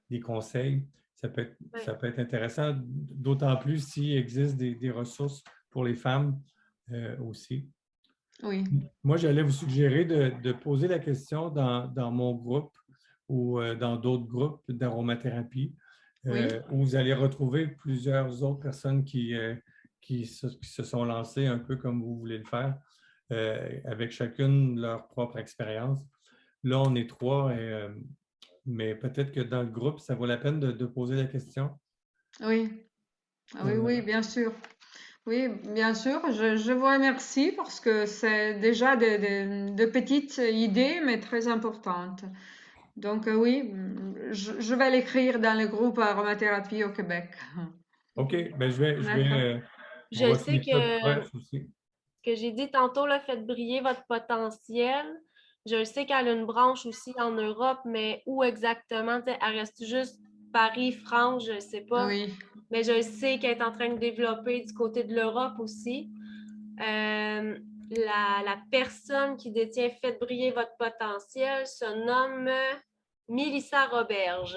des conseils. Ouais. Ça peut être intéressant, d'autant plus s'il existe des ressources pour les femmes aussi. oui, Moi, j'allais vous suggérer de poser la question dans mon groupe ou dans d'autres groupes d'aromathérapie, oui. où vous allez retrouver plusieurs autres personnes qui se sont lancées un peu comme vous voulez le faire, avec chacune leur propre expérience. Là, on est trois, mais peut-être que dans le groupe, ça vaut la peine de poser la question. Oui, ah oui, Euh, oui, bien sûr. Oui, bien sûr, je vous remercie parce que c'est déjà de petites idées, mais très importantes. Donc oui, je vais l'écrire dans le groupe aromathérapie au Québec. OK, ben D'accord. on Je va sais finir ça proche aussi. que j'ai dit tantôt, là, faites briller votre potentiel. Je sais qu'elle a une branche aussi en Europe, mais où exactement? Tu sais, elle reste juste Paris, France, je ne sais pas. Oui. Mais je sais qu'elle est en train de développer du côté de l'Europe aussi. La personne qui détient Faites briller votre potentiel se nomme Mélissa Roberge.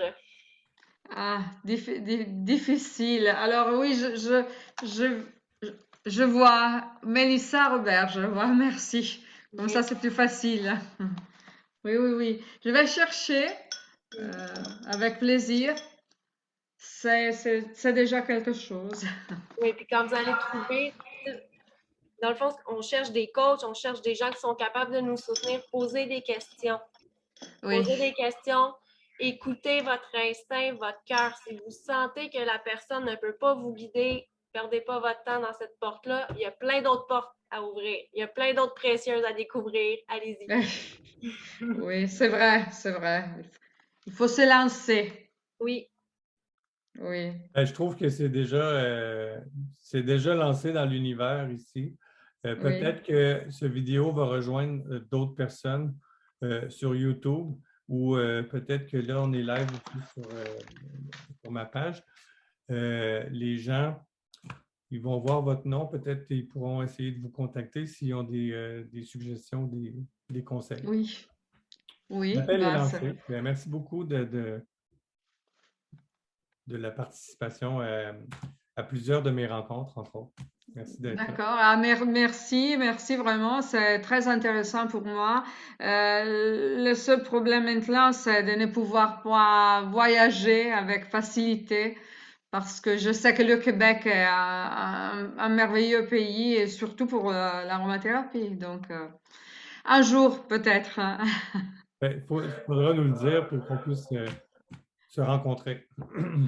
Ah, difficile. Alors oui, je, je, je vois Mélissa Robert, je vois, merci. Comme ça, Oui. c'est plus facile. Oui, oui, oui. Je vais chercher avec plaisir. C'est déjà quelque chose. Oui, puis quand vous allez trouver, dans le fond, on cherche des coachs, on cherche des gens qui sont capables de nous soutenir, poser des questions. Oui. Posez des questions, écoutez votre instinct, votre cœur. Si vous sentez que la personne ne peut pas vous guider, perdez pas votre temps dans cette porte-là. Il y a plein d'autres portes à ouvrir. Il y a plein d'autres précieuses à découvrir. Allez-y. Oui, c'est vrai, c'est vrai. Il faut se lancer. Oui, Oui, Ben, je trouve que c'est déjà lancé dans l'univers ici. oui, Peut-être que ce vidéo va rejoindre d'autres personnes sur YouTube ou peut-être que là, on est live aussi sur ma page. Les gens, ils vont voir votre nom, peut-être qu'ils pourront essayer de vous contacter s'ils ont des suggestions, des conseils. Oui, oui, L'appel est bah, lancé. Bien, merci beaucoup de la participation à plusieurs de mes rencontres, entre autres. Merci d'être là. d'accord. Ah, merci, merci vraiment. C'est très intéressant pour moi. Le seul problème maintenant, c'est de ne pouvoir pas voyager avec facilité parce que je sais que le Québec est un merveilleux pays et surtout pour l'aromathérapie. Donc, un jour peut-être. Il faudra nous le dire pour qu'on puisse se rencontrer.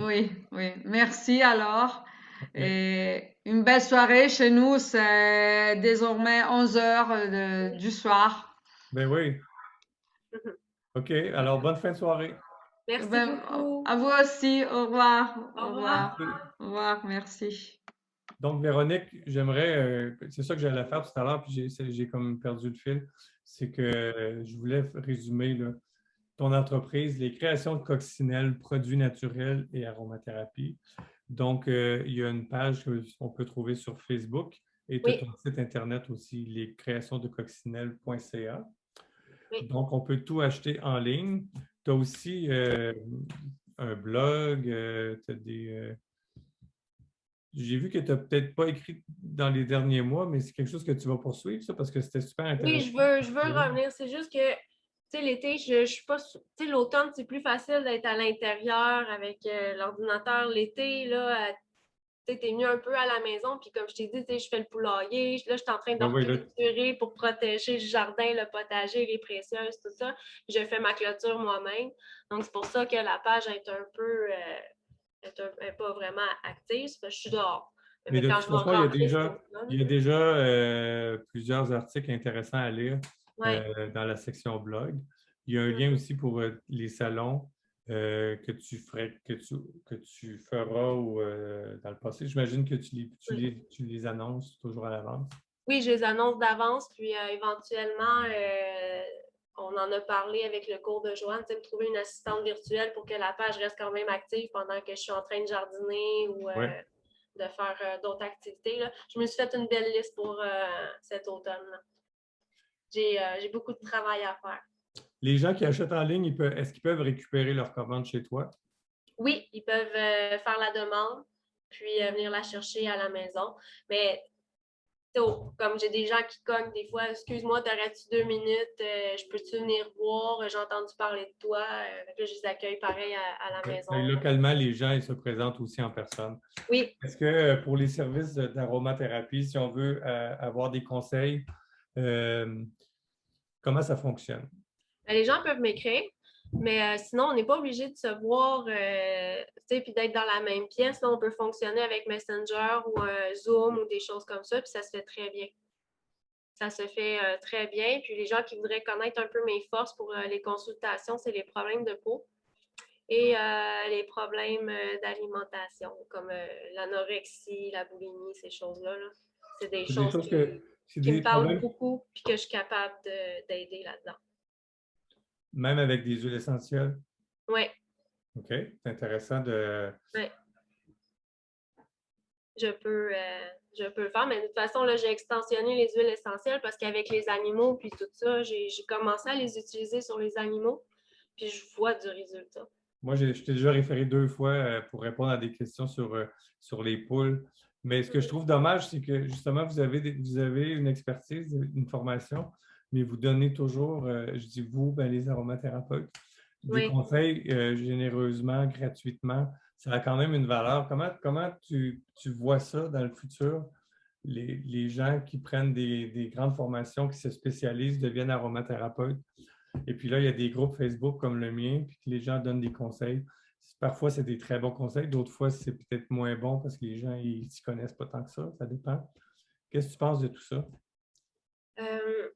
Oui, oui. Merci alors. OK. Et une belle soirée chez nous. C'est désormais 11 heures du soir. Ben oui. OK. Alors, bonne fin de soirée. Merci Ben, beaucoup. à vous aussi. Au revoir. Au Au revoir. revoir. Merci. Au revoir. Merci. Donc, Véronique, j'aimerais, c'est ça que j'allais faire tout à l'heure, puis j'ai comme perdu le fil, c'est que je voulais résumer là, ton entreprise, les créations de coccinelles, produits naturels et aromathérapie. Donc, il y a une page qu'on peut trouver sur Facebook et tu as Oui, ton site Internet aussi, lescréationsdecoccinelles.ca. oui. Donc, on peut tout acheter en ligne. Tu as aussi un blog, tu as j'ai vu que tu n'as peut-être pas écrit dans les derniers mois, mais c'est quelque chose que tu vas poursuivre, ça, parce que c'était super Oui, intéressant. je veux revenir. C'est juste que, tu sais, l'été, je suis pas. Tu sais, l'automne, c'est plus facile d'être à l'intérieur avec l'ordinateur. L'été, là, tu sais, t'es mieux un peu à la maison. Puis comme je t'ai dit, tu sais, je fais le poulailler. Là, je suis en train de Ah oui, là, reclôturer pour protéger le jardin, le potager, les précieuses, tout ça. Je fais ma clôture moi-même. Donc, c'est pour ça que la page est un peu. Est pas vraiment active. C'est parce que je suis dehors. mais Mais de quand toute je vais façon, rentrer cet automne. il y a déjà plusieurs articles intéressants à lire Ouais. dans la section blog. Il y a un lien aussi pour les salons que tu feras ou, dans le passé. J'imagine que Oui. tu les annonces toujours à l'avance. Oui, je les annonce d'avance, puis éventuellement, on en a parlé avec le cours de Joanne, tu sais, me trouver une assistante virtuelle pour que la page reste quand même active pendant que je suis en train de jardiner ou Oui. de faire d'autres activités, là. Je me suis fait une belle liste pour cet automne. J'ai beaucoup de travail à faire. Les gens qui achètent en ligne, est-ce qu'ils peuvent récupérer leur commande chez toi? Oui, ils peuvent faire la demande, puis venir la chercher à la maison. Mais comme j'ai des gens qui cognent des fois, excuse-moi, t'aurais-tu 2 minutes, je peux-tu venir voir, j'ai entendu parler de toi, je les accueille pareil à la OK. maison. Ben, localement, les gens, ils se présentent aussi en personne. Oui, Est-ce que pour les services d'aromathérapie, si on veut avoir des conseils, euh, comment ça fonctionne? les gens peuvent m'écrire, mais sinon, on n'est pas obligé de se voir, puis d'être dans la même pièce. Là, on peut fonctionner avec Messenger ou Zoom ou des choses comme ça, puis ça se fait très bien. Ça se fait très bien. Puis les gens qui voudraient connaître un peu mes forces pour les consultations, c'est les problèmes de peau et les problèmes d'alimentation, comme l'anorexie, la boulimie, ces choses-là. Là. C'est des C'est des choses choses que, c'est qui me des parlent problèmes, beaucoup et que je suis capable d'aider là-dedans. même avec des huiles essentielles. Oui, OK, c'est intéressant de. ouais, je peux le faire. Mais de toute façon, là, j'ai extensionné les huiles essentielles parce qu'avec les animaux puis tout ça, j'ai commencé à les utiliser sur les animaux. Puis je vois du résultat. Moi, je t'ai déjà référé 2 fois pour répondre à des questions sur les poules. Mais ce que je trouve dommage, c'est que justement, vous avez une expertise, une formation, mais vous donnez toujours, je dis vous, ben, les aromathérapeutes, des Oui. conseils généreusement, gratuitement. Ça a quand même une valeur. Comment tu vois ça dans le futur? Les gens qui prennent des grandes formations, qui se spécialisent, deviennent aromathérapeutes. Et puis là, il y a des groupes Facebook comme le mien, puis que les gens donnent des conseils. Parfois, c'est des très bons conseils. D'autres fois, c'est peut-être moins bon parce que les gens, ils ne s'y connaissent pas tant que ça. Ça dépend. Qu'est-ce que tu penses de tout ça? Euh,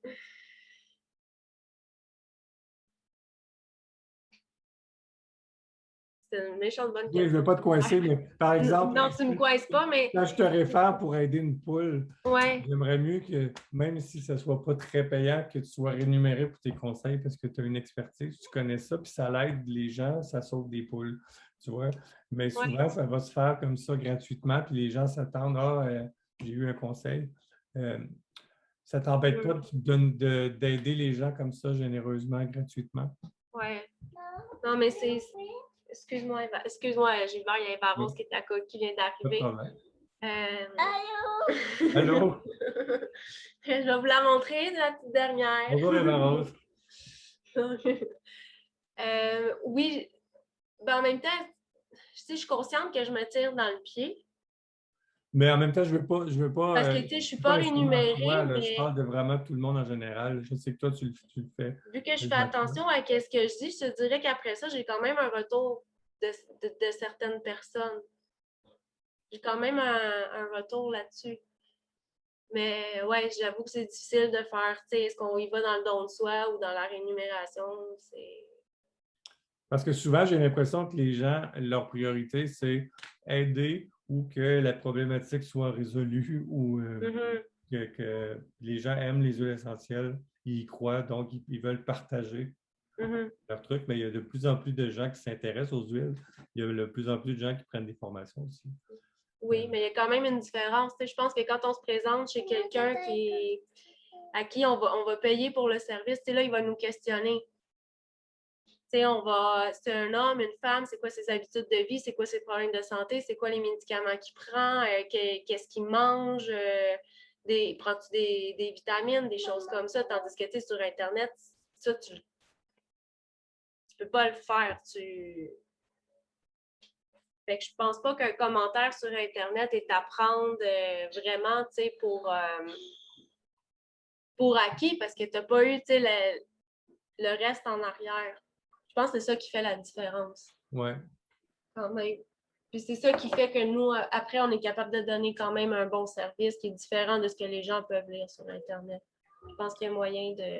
c'est une méchante bonne Oui, je ne question. veux pas te coincer, mais par exemple, Non, tu me coinces pas, mais quand je te réfère pour aider une poule, ouais, j'aimerais mieux que, même si ce ne soit pas très payant, que tu sois rémunéré pour tes conseils parce que tu as une expertise, tu connais ça, puis ça l'aide les gens, ça sauve des poules, tu vois. Mais ouais. souvent, ça va se faire comme ça gratuitement, puis les gens s'attendent, ah, j'ai eu un conseil. Euh, Ça ne t'embête pas d'aider les gens comme ça généreusement, gratuitement? Ouais. Non, mais c'est. Excuse-moi, Gilbert, il y a Eva Rose Oui, qui vient pas de d'arriver. problème. Allô? Allô? Je vais vous la montrer, la petite dernière. Bonjour, Eva Rose. Oui, ben en même temps, je suis consciente que je me tire dans le pied. Mais en même temps, je veux Parce pas, que, tu sais, je suis pas pas nécessairement rémunérée, toi, là. Je mais parle de vraiment tout le monde en général. Je sais que toi, tu le fais vu que je fais exactement. attention à ce que je dis, je te dirais qu'après ça, j'ai quand même un retour de certaines personnes. J'ai quand même un retour là-dessus. Mais ouais, j'avoue que c'est difficile de faire, tu sais, est-ce qu'on y va dans le don de soi ou dans la rémunération? C'est. Parce que souvent, j'ai l'impression que les gens, leur priorité, c'est aider ou que la problématique soit résolue ou Mhm, que les gens aiment les huiles essentielles, ils y croient, donc ils veulent partager mhm. leur truc. Mais il y a de plus en plus de gens qui s'intéressent aux huiles. Il y a de plus en plus de gens qui prennent des formations aussi. Oui, mais il y a quand même une différence. Tu sais, je pense que quand on se présente chez quelqu'un à qui on va payer pour le service, tu sais, là, il va nous questionner. Tu sais, c'est un homme, une femme, c'est quoi ses habitudes de vie, c'est quoi ses problèmes de santé, c'est quoi les médicaments qu'il prend, qu'est-ce qu'il mange, prends-tu des vitamines, des choses comme ça, tandis que tu sais, sur Internet, ça, tu peux pas le faire. Fait que je pense pas qu'un commentaire sur Internet est à prendre vraiment, tu sais, pour acquis parce que tu n'as pas eu, tu sais, le reste en arrière. Je pense que c'est ça qui fait la différence, Ouais. quand même. Puis c'est ça qui fait que nous, après, on est capable de donner quand même un bon service qui est différent de ce que les gens peuvent lire sur Internet. Je pense qu'il y a moyen de.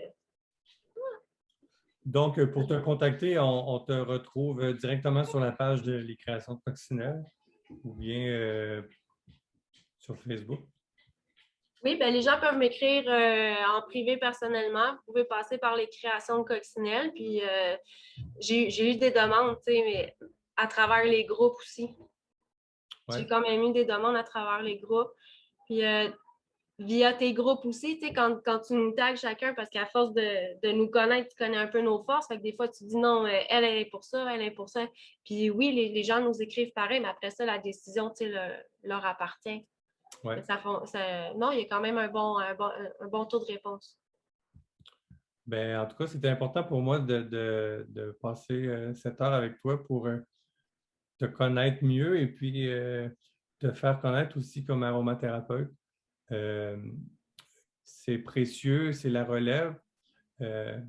Donc, pour te contacter, on te retrouve directement sur la page de les créations de coccinelles ou bien sur Facebook. Oui, ben les gens peuvent m'écrire en privé personnellement. Vous pouvez passer par les créations de coccinelles. Puis j'ai eu des demandes, tu sais, mais à travers les groupes aussi. Ouais. J'ai quand même eu des demandes à travers les groupes. Puis via tes groupes aussi, tu sais, quand tu nous tags chacun, parce qu'à force de nous connaître, tu connais un peu nos forces. Fait que des fois, tu dis non, elle est pour ça, elle est pour ça. Puis oui, les gens nous écrivent pareil, mais après ça, la décision, tu sais, leur appartient. Ouais. Non, il y a quand même un bon taux de réponse. Ben, en tout cas, c'était important pour moi de passer cette heure avec toi pour te connaître mieux et puis te faire connaître aussi comme aromathérapeute. Euh, c'est précieux, c'est la relève.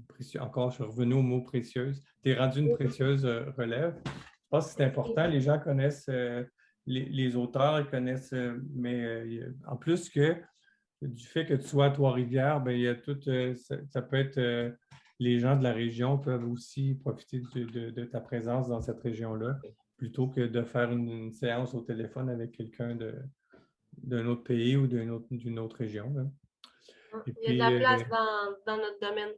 Précieux, encore, je suis revenu au mot précieuse. Tu es rendu une précieuse relève. Je pense que c'est important. Les gens connaissent les auteurs, ils connaissent, mais en plus que du fait que tu sois à Trois-Rivières, ben, il y a tout, ça peut être les gens de la région peuvent aussi profiter de ta présence dans cette région-là, plutôt que de faire une séance au téléphone avec quelqu'un d'un autre pays ou d'une autre région, là. Et Il y a de la puis, place dans notre domaine.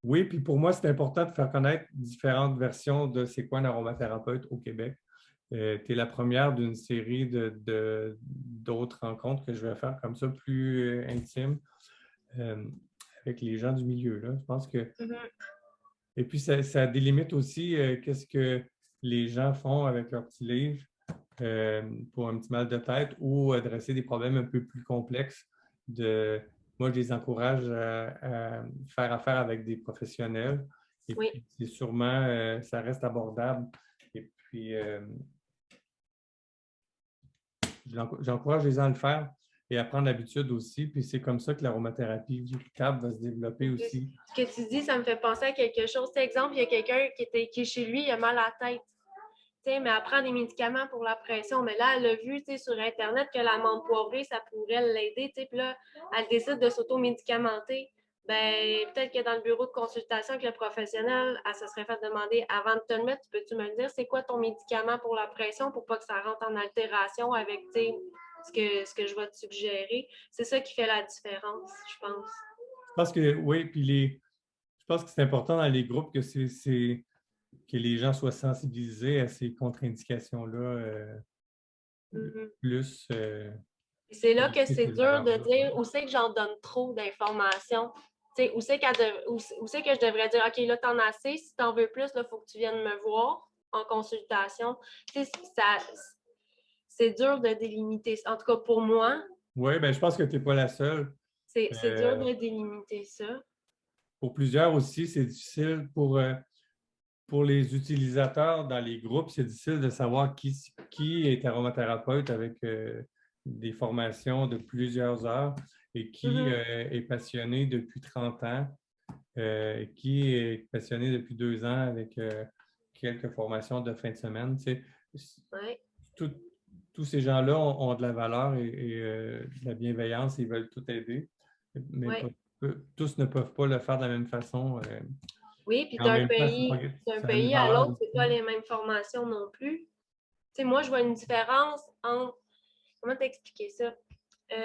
oui, puis pour moi, c'est important de faire connaître différentes versions de c'est quoi un aromathérapeute au Québec. Tu es la première d'une série d'autres rencontres que je vais faire comme ça, plus intimes, euh, avec les gens du milieu, là. Je pense que. Mhm. Et puis, ça délimite aussi qu'est-ce que les gens font avec leur petit livre pour un petit mal de tête ou adresser des problèmes un peu plus complexes. Moi, je les encourage à faire affaire avec des professionnels. Et Oui. puis, c'est sûrement, ça reste abordable. Et puis, j'encourage les gens à le faire et à prendre l'habitude aussi. Puis c'est comme ça que l'aromathérapie véritable va se développer aussi. Ce que tu dis, ça me fait penser à quelque chose. Par exemple, il y a quelqu'un qui est chez lui, il a mal à la tête. T'sais, mais elle prend des médicaments pour la pression. Mais là, elle a vu sur Internet que l'amande poivrée, ça pourrait l'aider. Puis là, elle décide de s'auto-médicamenter. Ben, peut-être que dans le bureau de consultation avec le professionnel, elle se serait fait demander avant de te le mettre, peux-tu me le dire, c'est quoi ton médicament pour la pression pour pas que ça rentre en altération avec ce que je vais te suggérer? C'est ça qui fait la différence, je pense. Je pense que oui, puis je pense que c'est important dans les groupes que les gens soient sensibilisés à ces contre-indications-là Mm-hmm. plus. Et c'est là que éviter c'est ces dur de erreurs-là. dire où c'est que j'en donne trop d'informations. Où c'est où c'est que je devrais dire, OK, là, t'en as assez, si t'en veux plus, il faut que tu viennes me voir en consultation. Ça, c'est dur de délimiter. En tout cas, pour moi, Oui, bien, je pense que tu n'es pas la seule. c'est dur de délimiter ça. Pour plusieurs aussi, c'est difficile pour les utilisateurs dans les groupes, c'est difficile de savoir qui est aromathérapeute avec des formations de plusieurs heures et qui est passionné depuis 30 ans, qui est passionné depuis 2 ans avec quelques formations de fin de semaine. Tu sais, Ouais. tous ces gens-là ont de la valeur et de la bienveillance, ils veulent tout aider, mais Ouais. tous ne peuvent pas le faire de la même façon. Oui, puis En même temps, d'un ça a une pays à valeur l'autre, c'est aussi. pas les mêmes formations non plus. Tu sais, moi, je vois une différence entre. Comment t'expliquer ça? Tu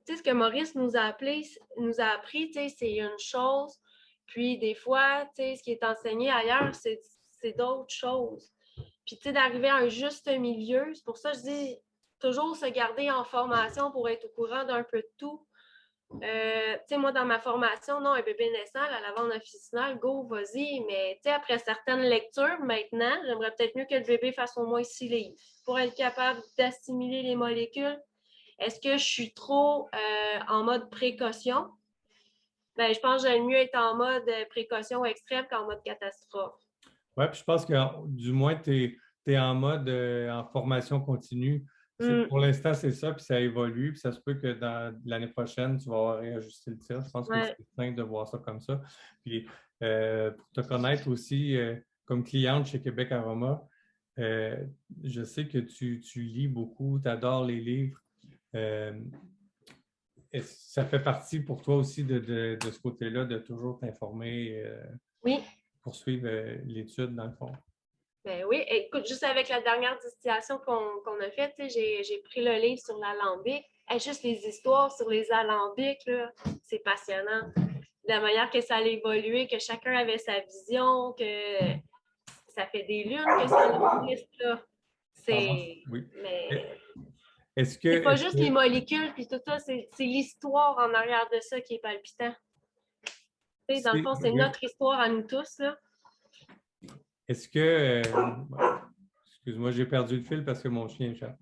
sais, ce que Maurice nous a appris, tu sais, c'est une chose. Puis des fois, tu sais, ce qui est enseigné ailleurs, c'est d'autres choses. Puis, tu sais, d'arriver à un juste milieu, c'est pour ça que je dis toujours se garder en formation pour être au courant d'un peu de tout. Tu sais, moi, dans ma formation, non, un bébé naissant, à la vente officinale, go, vas-y. Mais, tu sais, après certaines lectures, maintenant, j'aimerais peut-être mieux que le bébé fasse au moins 6 livres pour être capable d'assimiler les molécules. Est-ce que je suis trop en mode précaution? Ben, je pense que j'aime mieux être en mode précaution extrême qu'en mode catastrophe. Oui, puis je pense que du moins, tu es en mode en formation continue. Mm, Pour l'instant, c'est ça, puis ça évolue, puis ça se peut que dans l'année prochaine, tu vas avoir réajusté le tir. Je pense que ouais. c'est simple de voir ça comme ça. Puis pour te connaître aussi comme cliente chez Québec Aroma, euh, je sais que tu lis beaucoup, tu adores les livres. Euh, Ça fait partie pour toi aussi de ce côté-là, de toujours t'informer, Oui, poursuivre l'étude dans le fond. ben oui. Écoute, juste avec la dernière distillation qu'on a faite, j'ai pris le livre sur l'alambic. Juste les histoires sur les alambics, là, c'est passionnant. La manière que ça a évolué, que chacun avait sa vision, que ça fait des lunes que ça existe, là. Ah, moi, C'est. oui. Mais Est-ce que, c'est pas est-ce juste les que, molécules puis tout ça, c'est l'histoire en arrière de ça qui est palpitant. Dans le fond, c'est notre histoire à nous tous, là. est-ce que, excuse-moi, j'ai perdu le fil parce que mon chien échappe.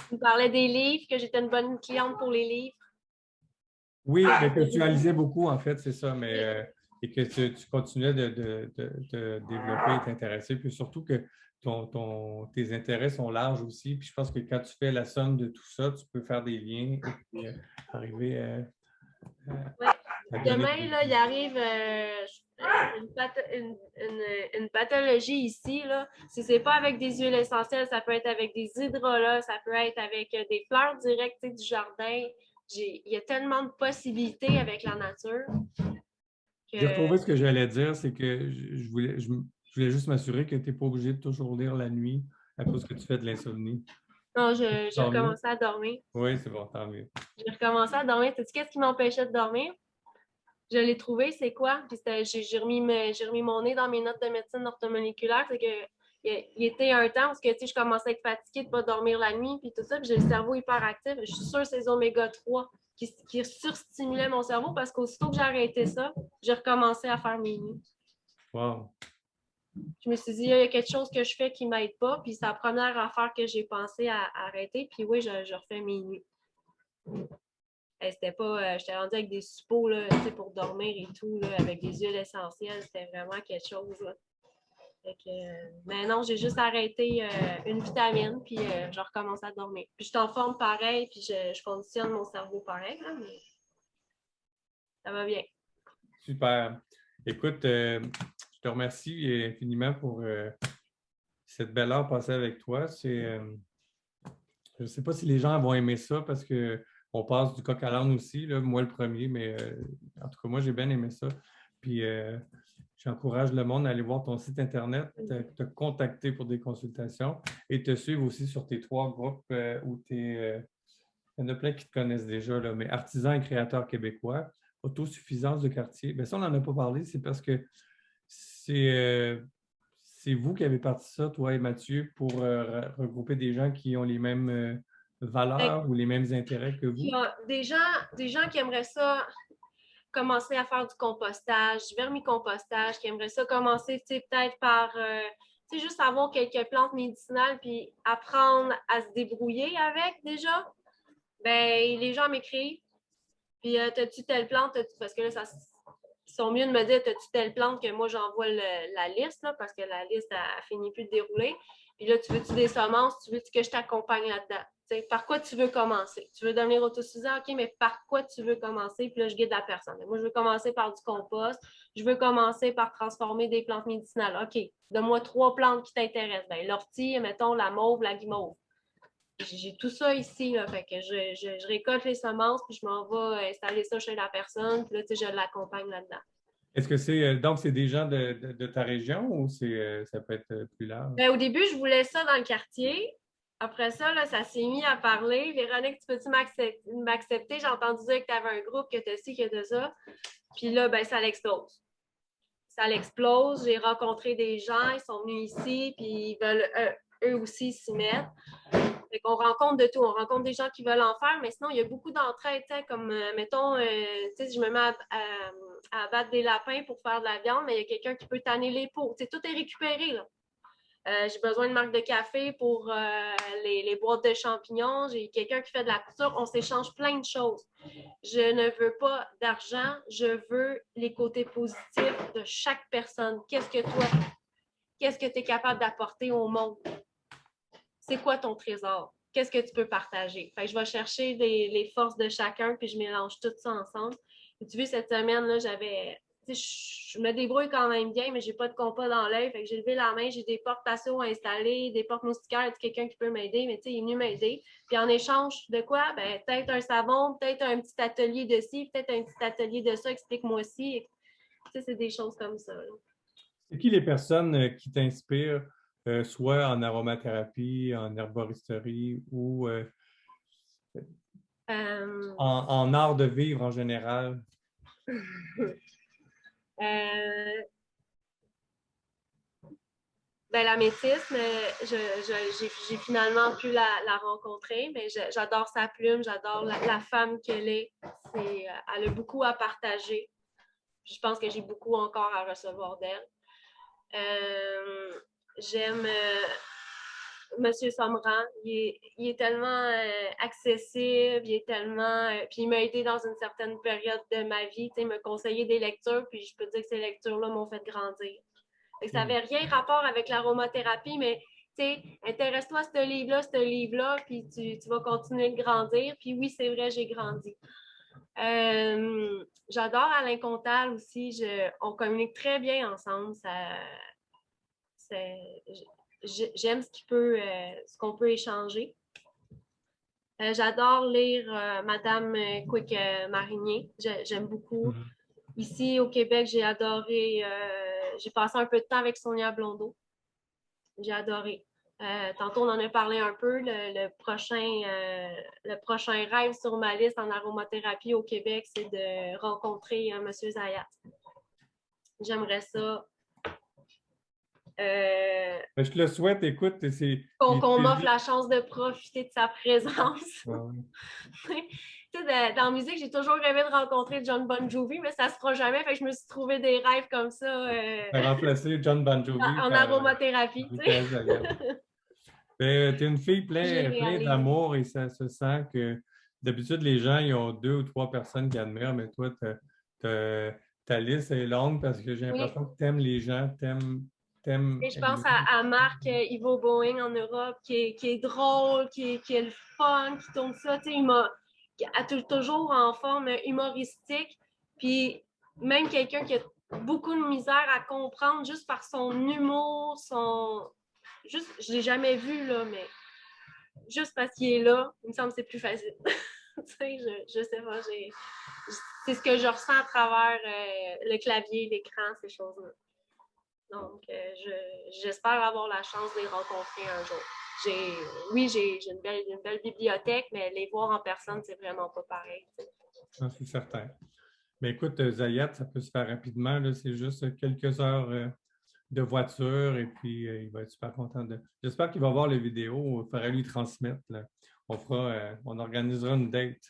Tu me parlais des livres, que j'étais une bonne cliente pour les livres. Oui, mais que tu en lisais beaucoup, en fait, c'est ça, mais Oui. et que tu continuais de développer et t'intéresser, puis surtout que tes intérêts sont larges aussi, puis je pense que quand tu fais la somme de tout ça, tu peux faire des liens et puis arriver Ouais. à donner Demain, des... là, il arrive une pathologie ici. Là. Si ce n'est pas avec des huiles essentielles, ça peut être avec des hydrolats, ça peut être avec des fleurs directes du jardin. Il y a tellement de possibilités avec la nature J'ai que retrouvé ce que j'allais dire, c'est que je voulais juste m'assurer que tu n'es pas obligé de toujours lire la nuit à cause que tu fais de l'insomnie. non, j'ai Tant mieux. recommencé à dormir. Oui, c'est bon, tant mieux. J'ai recommencé à dormir. Sais-tu qu'est-ce qui m'empêchait de dormir? Je l'ai trouvé, c'est quoi? Puis j'ai remis mon nez dans mes notes de médecine orthomoléculaire. C'est que il était un temps parce que je commençais à être fatiguée de ne pas dormir la nuit, puis tout ça, puis j'ai le cerveau hyper actif. Je suis sûre que c'est les oméga 3 qui surstimulaient mon cerveau parce qu'aussitôt que j'ai arrêté ça, j'ai recommencé à faire mes nuits. Wow. Je me suis dit, il y a quelque chose que je fais qui ne m'aide pas, puis c'est la première affaire que j'ai pensé à arrêter, puis oui, je refais mes nuits. C'était pas. J'étais rendue avec des suppos là, pour dormir et tout, là, avec des huiles essentielles. C'était vraiment quelque chose. Là. Mais non, j'ai juste arrêté une vitamine, puis je recommence à dormir. Puis je suis en forme pareil, puis je conditionne mon cerveau pareil, là, mais ça va bien. Super. Écoute, je te remercie infiniment pour cette belle heure passée avec toi. Je ne sais pas si les gens vont aimer ça parce qu'on passe du coq à l'âne aussi, là, moi le premier, mais en tout cas, moi, j'ai bien aimé ça. Puis, j'encourage le monde à aller voir ton site Internet, te contacter pour des consultations et te suivre aussi sur tes 3 groupes où il y en a plein qui te connaissent déjà, là, mais artisans et créateurs québécois, autosuffisance de quartier. Bien, ça, on n'en a pas parlé, c'est parce que c'est vous qui avez parti ça, toi et Mathieu, pour regrouper des gens qui ont les mêmes valeurs ou les mêmes intérêts que Il vous? y a des gens qui aimeraient ça commencer à faire du compostage, du vermicompostage, qui aimeraient ça commencer peut-être par juste avoir quelques plantes médicinales puis apprendre à se débrouiller avec déjà. Ben, les gens m'écrivent. Puis, t'as-tu telle plante? Parce que là, ils sont mieux de me dire, t'as-tu telle plante que moi, j'envoie la liste, là, parce que la liste, elle finit plus de dérouler. Puis là, tu veux-tu des semences? Tu veux que je t'accompagne là-dedans? T'sais, par quoi tu veux commencer? Tu veux devenir autosuffisant? OK, mais par quoi tu veux commencer? Puis là, je guide la personne. Moi, je veux commencer par du compost. Je veux commencer par transformer des plantes médicinales. OK, donne-moi 3 plantes qui t'intéressent. Ben, l'ortie, mettons, la mauve, la guimauve. J'ai tout ça ici, là, fait que je récolte les semences, puis je m'en vais installer ça chez la personne, puis là, tu sais, je l'accompagne là-dedans. Est-ce que donc c'est des gens de ta région ou ça peut être plus large? Ben, au début, je voulais ça dans le quartier. Après ça, là, ça s'est mis à parler. Véronique, tu peux-tu m'accepter? J'ai entendu dire que tu avais un groupe, que tu as ci, que tu as ça. Puis là, ben, ça l'explose. Ça l'explose. J'ai rencontré des gens, ils sont venus ici, puis ils veulent eux aussi s'y mettre. Fait qu'on rencontre de tout. On rencontre des gens qui veulent en faire, mais sinon, il y a beaucoup d'entraide, comme, mettons, je me mets à abattre des lapins pour faire de la viande, mais il y a quelqu'un qui peut tanner les peaux. Tout est récupéré, là. J'ai besoin de marque de café pour les boîtes de champignons. J'ai quelqu'un qui fait de la couture. On s'échange plein de choses. Je ne veux pas d'argent. Je veux les côtés positifs de chaque personne. Qu'est-ce que tu es capable d'apporter au monde? C'est quoi ton trésor? Qu'est-ce que tu peux partager? Fait que je vais chercher les forces de chacun, puis je mélange tout ça ensemble. Et tu vois, cette semaine, là, je me débrouille quand même bien, mais j'ai pas de compas dans l'œil. Fait que j'ai levé la main, j'ai des portes patio installées, des portes moustiquaires, il y a quelqu'un qui peut m'aider, mais tu sais, il est venu m'aider. Puis en échange de quoi? Ben, peut-être un savon, peut-être un petit atelier de ci, peut-être un petit atelier de ça, explique-moi ci. Tu sais, c'est des choses comme ça, là. C'est qui les personnes qui t'inspirent, soit en aromathérapie, en herboristerie ou Euh, en art de vivre en général? euh, ben, la métisse, mais j'ai finalement pu la rencontrer, mais j'adore sa plume, j'adore la femme qu'elle est. Elle a beaucoup à partager. Je pense que j'ai beaucoup encore à recevoir d'elle. J'aime Monsieur Somran. Il est tellement accessible, il est tellement. Puis il m'a aidé dans une certaine période de ma vie, il m'a conseillé des lectures, puis je peux dire que ces lectures-là m'ont fait grandir. Ça n'avait rien rapport avec l'aromathérapie, mais intéresse-toi à ce livre-là, puis tu vas continuer de grandir. Puis oui, c'est vrai, j'ai grandi. J'adore Alain Contal aussi. On communique très bien ensemble. J'aime ce qu'on peut échanger. J'adore lire Madame Quick Marinier. J'aime beaucoup. Mhm. Ici, au Québec, j'ai adoré. J'ai passé un peu de temps avec Sonia Blondeau. J'ai adoré. Tantôt, on en a parlé un peu. Le prochain rêve sur ma liste en aromathérapie au Québec, c'est de rencontrer M. Zayat. J'aimerais ça. Je te le souhaite, écoute, Qu'on m'offre la chance de profiter de sa présence. Dans la musique, j'ai toujours rêvé de rencontrer John Bon Jovi, mais ça ne se fera jamais. Fait que je me suis trouvé des rêves comme ça. remplacer John Bon Jovi en par aromathérapie. Michael Zayat. Tu es une fille plein d'amour et ça se sent que d'habitude, les gens ils ont 2 ou 3 personnes qui admirent, mais toi, ta liste est longue parce que j'ai l'impression que tu aimes les gens, t'aimes. Et je pense à Marc Ivo Boeing en Europe, qui est drôle, qui est le fun, qui tourne ça. Qui a toujours en forme humoristique. Puis même quelqu'un qui a beaucoup de misère à comprendre juste par son humour, Juste, je ne l'ai jamais vu, là, mais juste parce qu'il est là, il me semble que c'est plus facile. Je sais pas, c'est ce que je ressens à travers le clavier, l'écran, ces choses-là. Donc, j'espère avoir la chance de les rencontrer un jour. Oui, j'ai une belle bibliothèque, mais les voir en personne, c'est vraiment pas pareil. Non, c'est certain. Mais écoute, Zayat, ça peut se faire rapidement. C'est juste quelques heures de voiture et puis il va être super content de. J'espère qu'il va voir les vidéos. Il faudrait lui transmettre là, on organisera une date.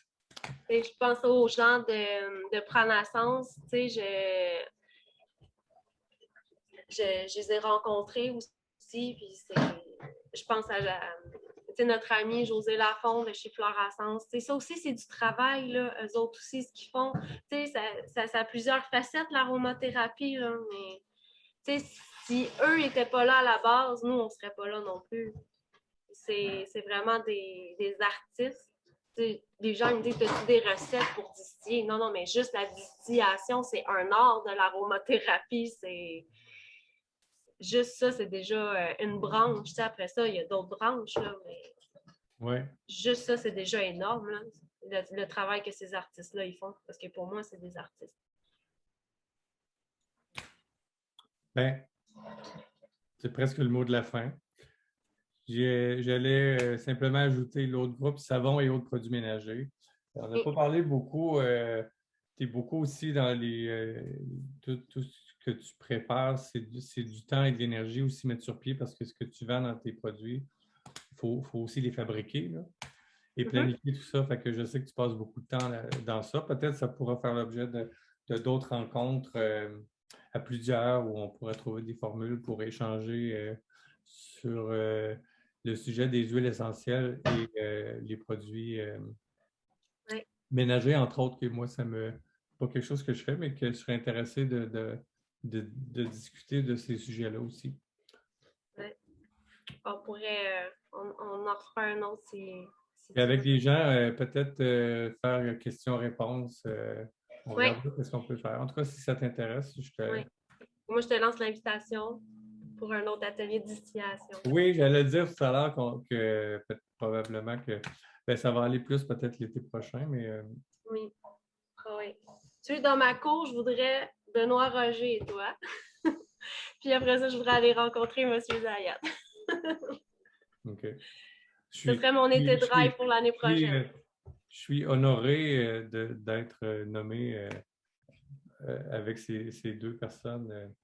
Et je pense aux gens de Pranaissance, tu sais, je les ai rencontrés aussi, puis je pense à notre amie José Lafond de chez Florassence. Ça aussi, c'est du travail, là, eux autres aussi, ce qu'ils font. Ça a plusieurs facettes, l'aromathérapie, là, mais si eux n'étaient pas là à la base, nous, on ne serait pas là non plus. C'est vraiment des artistes. Les gens me disent, as-tu des recettes pour distiller? Non, non, mais juste la distillation, c'est un art de l'aromathérapie. C'est juste ça, c'est déjà une branche. Après ça, il y a d'autres branches, là, mais Ouais. juste ça, c'est déjà énorme, là, le travail que ces artistes-là ils font. Parce que pour moi, c'est des artistes. Ben, c'est presque le mot de la fin. J'allais simplement ajouter l'autre groupe, savon et autres produits ménagers. On n'a pas parlé beaucoup. Tu es beaucoup aussi dans tout ce que tu prépares, c'est du temps et de l'énergie aussi mettre sur pied parce que ce que tu vends dans tes produits, il faut aussi les fabriquer là, et planifier tout ça. Fait que je sais que tu passes beaucoup de temps dans ça. Peut-être que ça pourra faire l'objet de d'autres rencontres à plusieurs où on pourrait trouver des formules pour échanger sur le sujet des huiles essentielles et les produits ménagers, entre autres, que moi, pas quelque chose que je fais, mais que je serais intéressé de discuter de ces sujets-là aussi. Ouais. On pourrait, on en fera un autre si Et avec les gens, peut-être faire questions-réponses. On regarde ce qu'on peut faire. En tout cas, si ça t'intéresse, Moi, je te lance l'invitation pour un autre atelier de distillation. Oui, j'allais dire tout à l'heure que probablement que ça va aller plus peut-être l'été prochain, mais Oui. Oui. Tu sais, dans ma cour, je voudrais Benoît Roger et toi. Puis après ça, je voudrais aller rencontrer M. Zayat. OK. Ce serait mon été de rêve pour l'année prochaine. Je suis honoré d'être nommé avec ces deux personnes.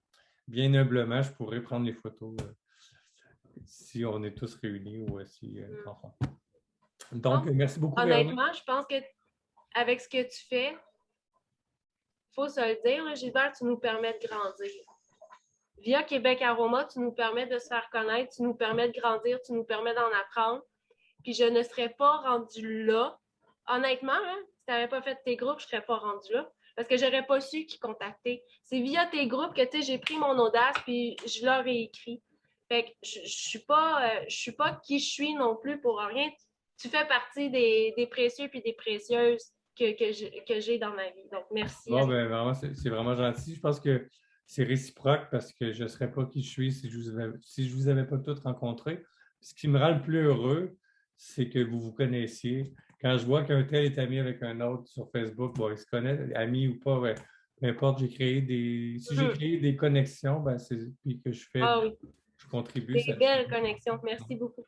Bien humblement, je pourrais prendre les photos si on est tous réunis ou si enfin. Donc, merci beaucoup, honnêtement, Véronique. je pense que avec ce que tu fais, il faut se le dire, là, Gilbert, tu nous permets de grandir. Via Québec Aroma, tu nous permets de se faire connaître, tu nous permets de grandir, tu nous permets d'en apprendre. Puis je ne serais pas rendue là. Honnêtement, hein, si tu n'avais pas fait tes groupes, je ne serais pas rendue là. Parce que je n'aurais pas su qui contacter. C'est via tes groupes que j'ai pris mon audace puis je leur ai écrit. Fait que je ne suis pas qui je suis non plus pour rien. Tu fais partie des précieux puis des précieuses que j'ai dans ma vie. Donc, merci. Bon, ben, vraiment, c'est vraiment gentil. Je pense que c'est réciproque parce que je ne serais pas qui je suis si je ne vous avais pas toutes rencontrés. Ce qui me rend le plus heureux, c'est que vous vous connaissiez. Quand je vois qu'un tel est ami avec un autre sur Facebook, bon, il se connaît, ami ou pas, ben, peu importe, si j'ai créé des connexions, ben, puis que je contribue. C'est une belle connexion. Merci beaucoup.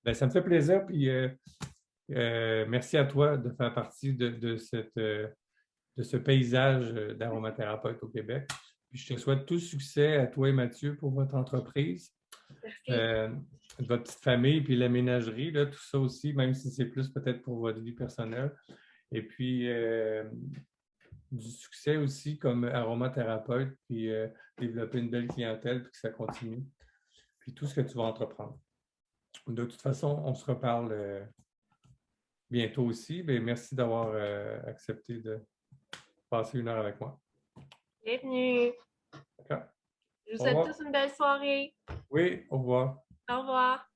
Ben, ça me fait plaisir, puis merci à toi de faire partie de ce paysage d'aromathérapeute au Québec. Puis je te souhaite tout succès à toi et Mathieu pour votre entreprise, votre petite famille, puis la ménagerie, là, tout ça aussi, même si c'est plus peut-être pour votre vie personnelle. Et puis, du succès aussi comme aromathérapeute, puis développer une belle clientèle, puis que ça continue. Puis tout ce que tu vas entreprendre. De toute façon, on se reparle bientôt aussi. Bien, merci d'avoir accepté de passer une heure avec moi. Bienvenue. D'accord. Je vous souhaite tous une belle soirée. Oui, au revoir. Au revoir.